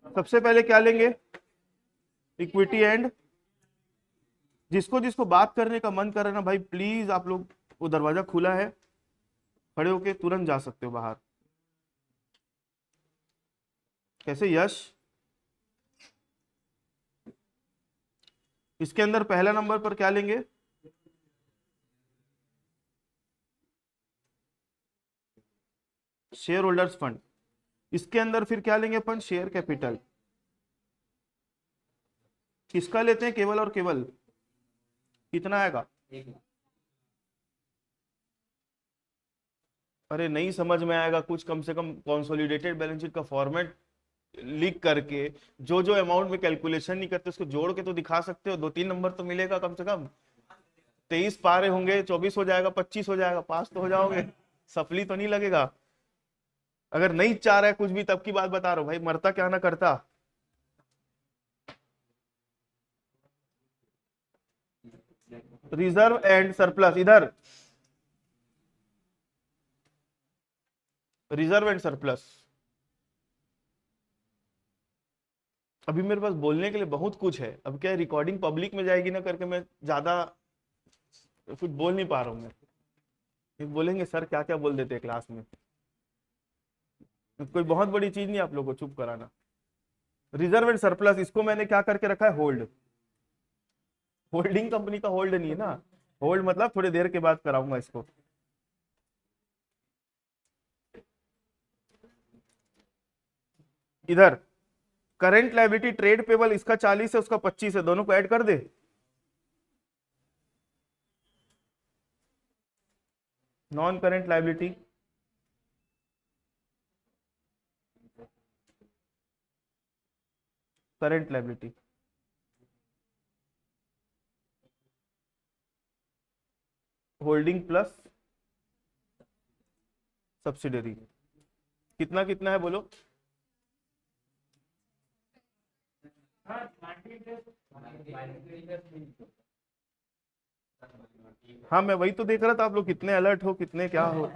सबसे पहले क्या लेंगे, इक्विटी एंड, जिसको जिसको बात करने का मन कर रहा है ना भाई, प्लीज आप लोग, वो दरवाजा खुला है, खड़े होके तुरंत जा सकते हो बाहर। कैसे यश, इसके अंदर पहला नंबर पर क्या लेंगे, शेयर होल्डर्स फंड। इसके अंदर फिर क्या लेंगे अपन, शेयर कैपिटल। किसका लेते हैं, केवल और केवल, कितना आएगा, अरे नहीं समझ में आएगा कुछ, कम से कम कॉन्सोलिडेटेड बैलेंस शीट का फॉर्मेट लिख करके जो जो अमाउंट में कैलकुलेशन नहीं करते उसको जोड़ के तो दिखा सकते हो, 2-3 नंबर तो मिलेगा कम से कम। 23 पा रहे होंगे, 24 हो जाएगा, 25 हो जाएगा, पास तो हो जाओगे, सफली तो नहीं लगेगा। अगर नहीं चाह रहा है कुछ भी, तब की बात बता रहा हूं भाई, मरता क्या ना करता। रिजर्व एंड सरप्लस, इधर रिजर्व एंड सरप्लस। अभी मेरे पास बोलने के लिए बहुत कुछ है, अब क्या रिकॉर्डिंग पब्लिक में जाएगी ना करके मैं ज्यादा कुछ बोल नहीं पा रहा हूं। मैं फिर बोलेंगे सर क्या क्या बोल देते हैं क्लास में, कोई बहुत बड़ी चीज नहीं आप लोगों को चुप कराना। रिजर्व एंड सरप्लस, इसको मैंने क्या करके रखा है, होल्ड। होल्डिंग कंपनी का होल्ड नहीं है ना, होल्ड मतलब थोड़ी देर के बाद कराऊंगा इसको। इधर करंट लायबिलिटी ट्रेड पेबल, इसका 40 है उसका 25 है, दोनों को ऐड कर दे। Non current liability, current liability, holding plus subsidiary, कितना कितना है बोलो। हाँ मैं वही तो देख रहा था, आप लोग कितने अलर्ट हो, कितने क्या हो।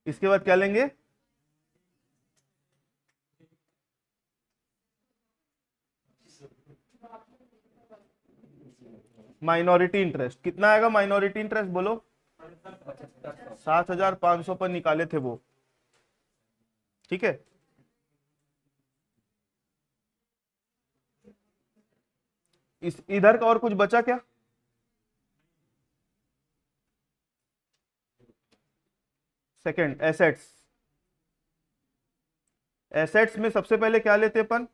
इसके बाद क्या लेंगे, माइनॉरिटी इंटरेस्ट। कितना आएगा माइनॉरिटी इंटरेस्ट बोलो, 7,500 पर निकाले थे वो, ठीक है। इस इधर का और कुछ बचा क्या, सेकंड एसेट्स। एसेट्स में सबसे पहले क्या लेते अपन,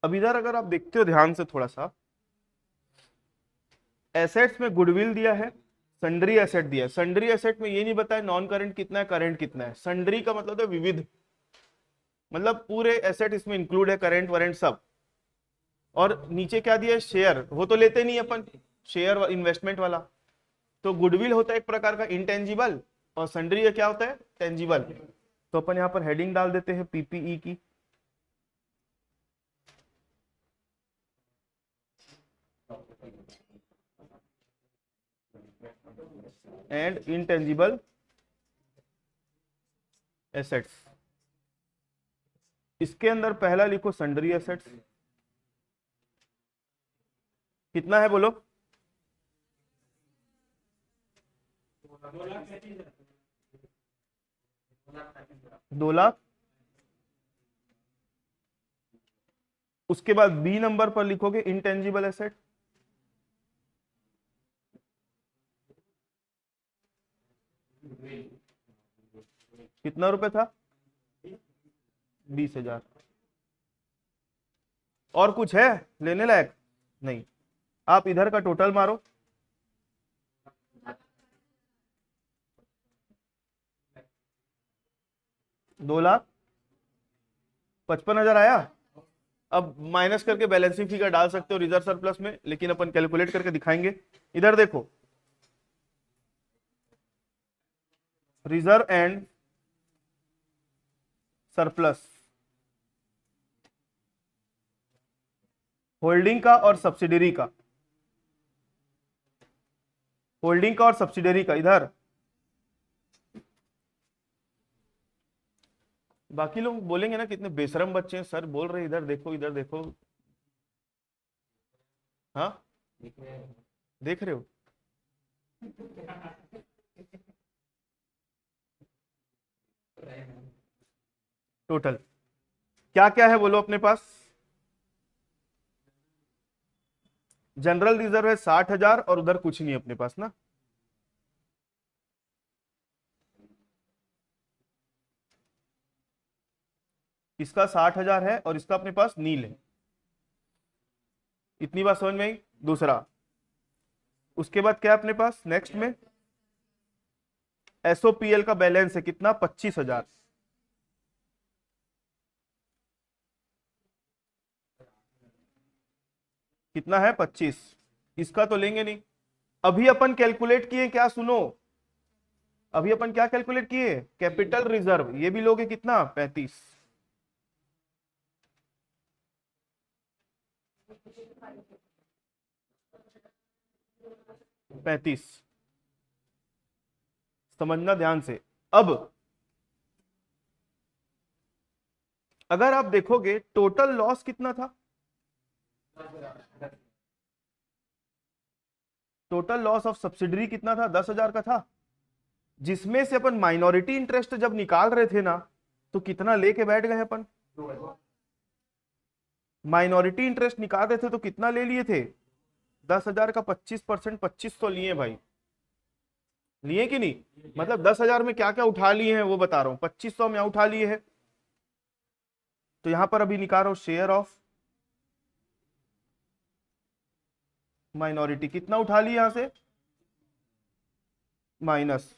अब इधर अगर आप देखते हो ध्यान से थोड़ा सा, एसेट्स में गुडविल दिया है, सन्ड्री एसेट दिया है। सन्ड्री एसेट में ये नहीं बताया नॉन करंट कितना है, करंट कितना है। सन्ड्री का मतलब है विविध, मतलब पूरे एसेट इसमें इंक्लूड है, करंट वरेंट सब। और नीचे क्या दिया है, शेयर, वो तो लेते नहीं अपन, शेयर इन्वेस्टमेंट वाला। तो गुडविल होता है एक प्रकार का इंटेंजिबल, और सन्ड्री क्या होता है, टेंजिबल। तो अपन यहाँ पर हेडिंग डाल देते हैं पीपीई की, एंड इंटेंजिबल एसेट्स। इसके अंदर पहला लिखो सन्ड्री एसेट्स, कितना है बोलो, 2 लाख। उसके बाद बी नंबर पर लिखोगे इंटेंजिबल एसेट, कितना रुपए था, 20,000। और कुछ है लेने लायक, नहीं। आप इधर का टोटल मारो, 2,55,000 आया। अब माइनस करके बैलेंसिंग फिगर डाल सकते हो रिजर्व सरप्लस में, लेकिन अपन कैलकुलेट करके दिखाएंगे। इधर देखो, रिजर्व एंड सरप्लस, होल्डिंग का और सब्सिडरी का, होल्डिंग का और सब्सिडरी का। इधर बाकी लोग बोलेंगे ना कितने बेशरम बच्चे हैं, सर बोल रहे इधर देखो इधर देखो। हाँ देख रहे हो। टोटल क्या क्या है बोलो अपने पास। जनरल रिजर्व है 60,000 और उधर कुछ नहीं अपने पास ना। इसका 60,000 है और इसका अपने पास नील है। इतनी बात समझ में आई। दूसरा, उसके बाद क्या है अपने पास नेक्स्ट में, एसओपीएल का बैलेंस है कितना, 25,000। कितना है, 25। इसका तो लेंगे नहीं। अभी अपन कैलकुलेट किए क्या, सुनो, अभी अपन क्या कैलकुलेट किए, कैपिटल रिजर्व। ये भी लोगे कितना, 35। 35 समझना ध्यान से। अब अगर आप देखोगे टोटल लॉस कितना था, टोटल लॉस ऑफ सब्सिडरी कितना था, 10,000 का था। जिसमें से अपन माइनॉरिटी इंटरेस्ट जब निकाल रहे थे ना, तो कितना लेके बैठ गए अपन, माइनॉरिटी इंटरेस्ट निकाल रहे थे तो कितना ले लिए थे, 10,000 का 25%, 2500 लिए भाई, लिए कि नहीं। मतलब 10,000 में क्या क्या उठा लिए हैं वो बता रहा हूं, 2500 में उठा लिए हैं। तो यहां पर अभी निकाल रहा हूं शेयर ऑफ माइनॉरिटी, कितना उठा लिए यहां से, माइनस।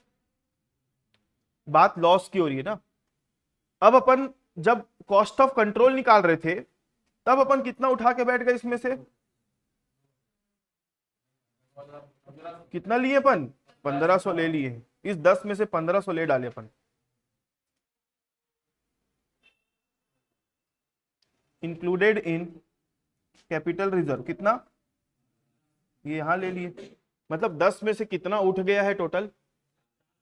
बात लॉस की हो रही है ना। अब अपन जब कॉस्ट ऑफ कंट्रोल निकाल रहे थे तब अपन कितना उठा के बैठ गए इसमें से, कितना लिए अपन, 1500 ले लिए। इस 10 में से 1500 ले डाले अपन, इंक्लूडेड इन कैपिटल रिजर्व। कितना, ये यहां ले लिए। मतलब 10 में से कितना उठ गया है टोटल,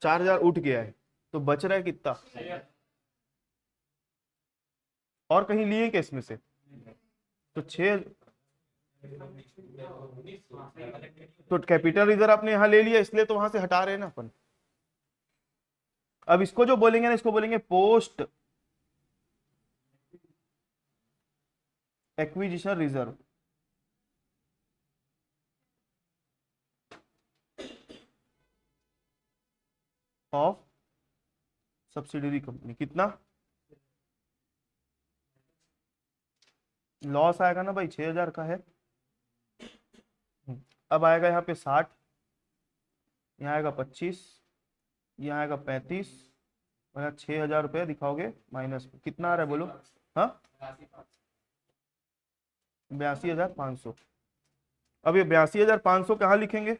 4,000 उठ गया है। तो बच रहा है कितना, और कहीं लिए क्या इसमें से, तो 6। तो कैपिटल रिजर्व आपने यहां ले लिया, इसलिए तो वहां से हटा रहे हैं ना अपन। अब इसको जो बोलेंगे ना, इसको बोलेंगे post acquisition reserve. Of subsidiary company. कितना लॉस आएगा ना भाई, 6,000 का है। अब आएगा यहाँ पे 60, यहाँ आएगा 25, यहाँ आएगा 35, और यहाँ 6,000 रुपये दिखाओगे माइनस, कितना आ रहा है बोलो। हाँ 82,500। अब ये 82,500 कहाँ लिखेंगे,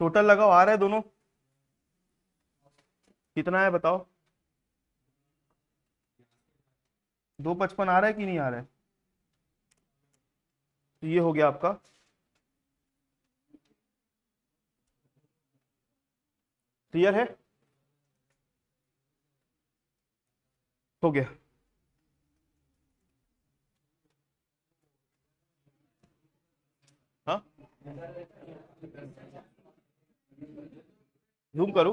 टोटल लगाओ, आ रहा है दोनों, कितना है बताओ, 255 आ रहा है कि नहीं आ रहा है। तो ये हो गया आपका, क्लियर है, हो गया। हाँ जूम करो,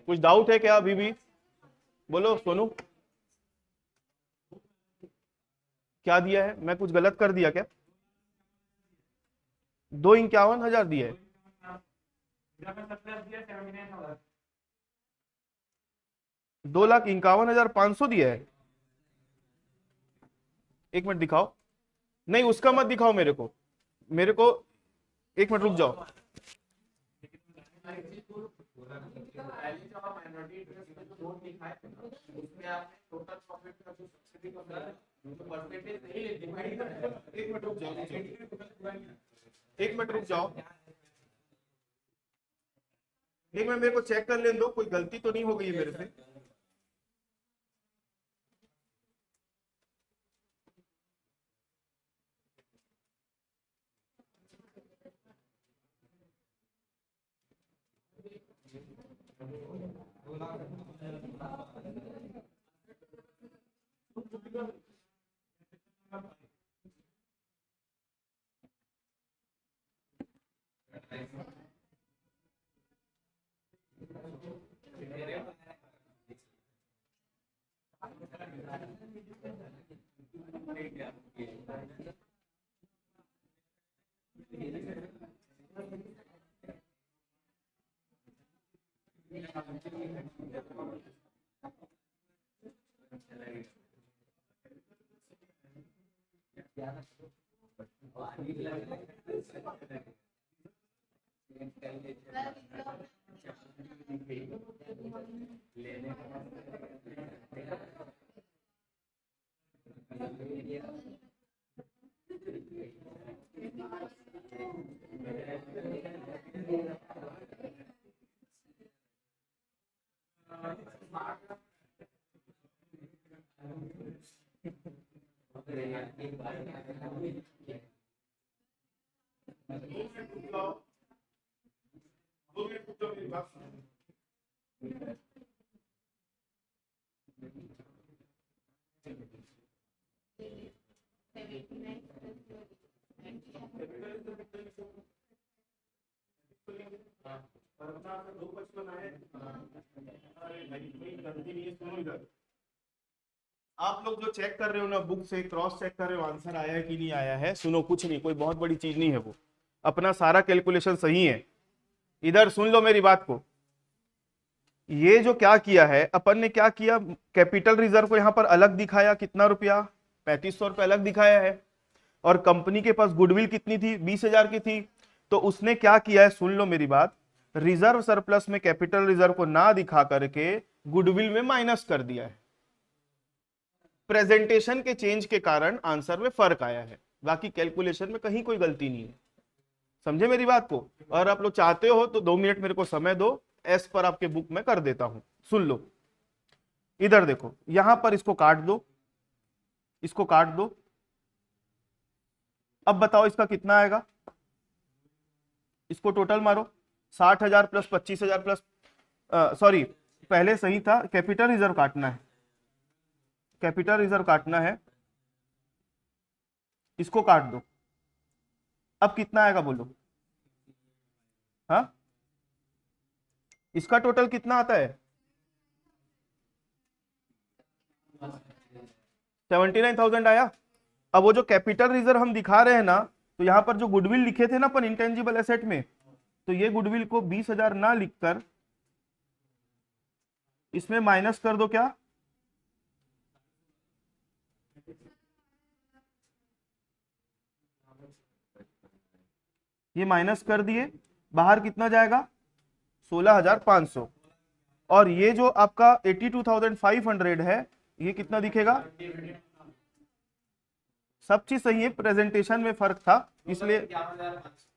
कुछ डाउट है क्या अभी भी, बोलो सोनू। क्या दिया है, मैं कुछ गलत कर दिया क्या, 2,51,000 दिया है। 2,51,500 दिया है। एक मिनट दिखाओ, नहीं उसका मत दिखाओ मेरे को, मेरे को 1 मिनट रुक जाओ। एक मिनट रुक जाओ, एक मिनट मेरे को चेक कर लेने दो, कोई गलती तो नहीं हो गई है मेरे से। आप लोग जो चेक कर रहे हो ना बुक से, क्रॉस चेक कर रहे हो आंसर आया है कि नहीं आया है, सुनो कुछ नहीं, कोई बहुत बड़ी चीज नहीं है वो, अपना सारा कैलकुलेशन सही है। इधर सुन लो मेरी बात को, ये जो क्या किया है अपन ने, क्या किया, कैपिटल रिजर्व को यहां पर अलग दिखाया, कितना रुपया, 3500 रुपये अलग दिखाया है, और कंपनी के पास गुडविल कितनी थी, 20,000 की थी। तो उसने क्या किया है, सुन लो मेरी बात, रिजर्व सरप्लस में कैपिटल रिजर्व को ना दिखा करके गुडविल में माइनस कर दिया है। प्रेजेंटेशन के चेंज के कारण आंसर में फर्क आया है, बाकी कैलकुलेशन में कहीं कोई गलती नहीं है। समझे मेरी बात को? और आप लोग चाहते हो तो 2 मिनट मेरे को समय दो, एस पर आपके बुक में कर देता हूं। सुन लो, इधर देखो, यहां पर इसको काट दो, इसको काट दो। अब बताओ इसका कितना आएगा, इसको टोटल मारो, 60,000 प्लस 25,000 प्लस, सॉरी पहले सही था, कैपिटल रिजर्व काटना है, कैपिटल रिजर्व काटना है, इसको काट दो। अब कितना आएगा बोलो? हाँ, इसका टोटल कितना आता है? 79,000 आया। अब वो जो कैपिटल रिजर्व हम दिखा रहे हैं ना, तो यहां पर जो गुडविल लिखे थे ना अपन इंटेंजिबल एसेट में, तो ये गुडविल को 20,000 ना लिखकर इसमें माइनस कर दो। क्या ये माइनस कर दिए, बाहर कितना जाएगा? 16,500। और ये जो आपका 82,500 है, ये कितना दिखेगा? सब चीज सही है, प्रेजेंटेशन में फर्क था इसलिए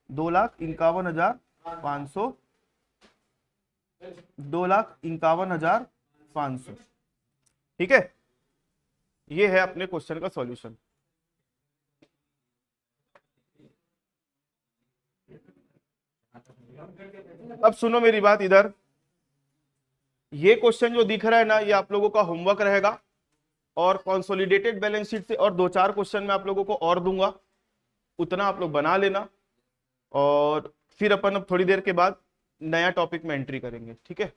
2,51,500, 2,51,500। ठीक है, ये है अपने क्वेश्चन का सॉल्यूशन। अब सुनो मेरी बात, इधर ये क्वेश्चन जो दिख रहा है ना, ये आप लोगों का होमवर्क रहेगा, और कंसोलिडेटेड बैलेंस शीट से और 2-4 क्वेश्चन मैं आप लोगों को और दूंगा, उतना आप लोग बना लेना, और फिर अपन अब थोड़ी देर के बाद नया टॉपिक में एंट्री करेंगे। ठीक है।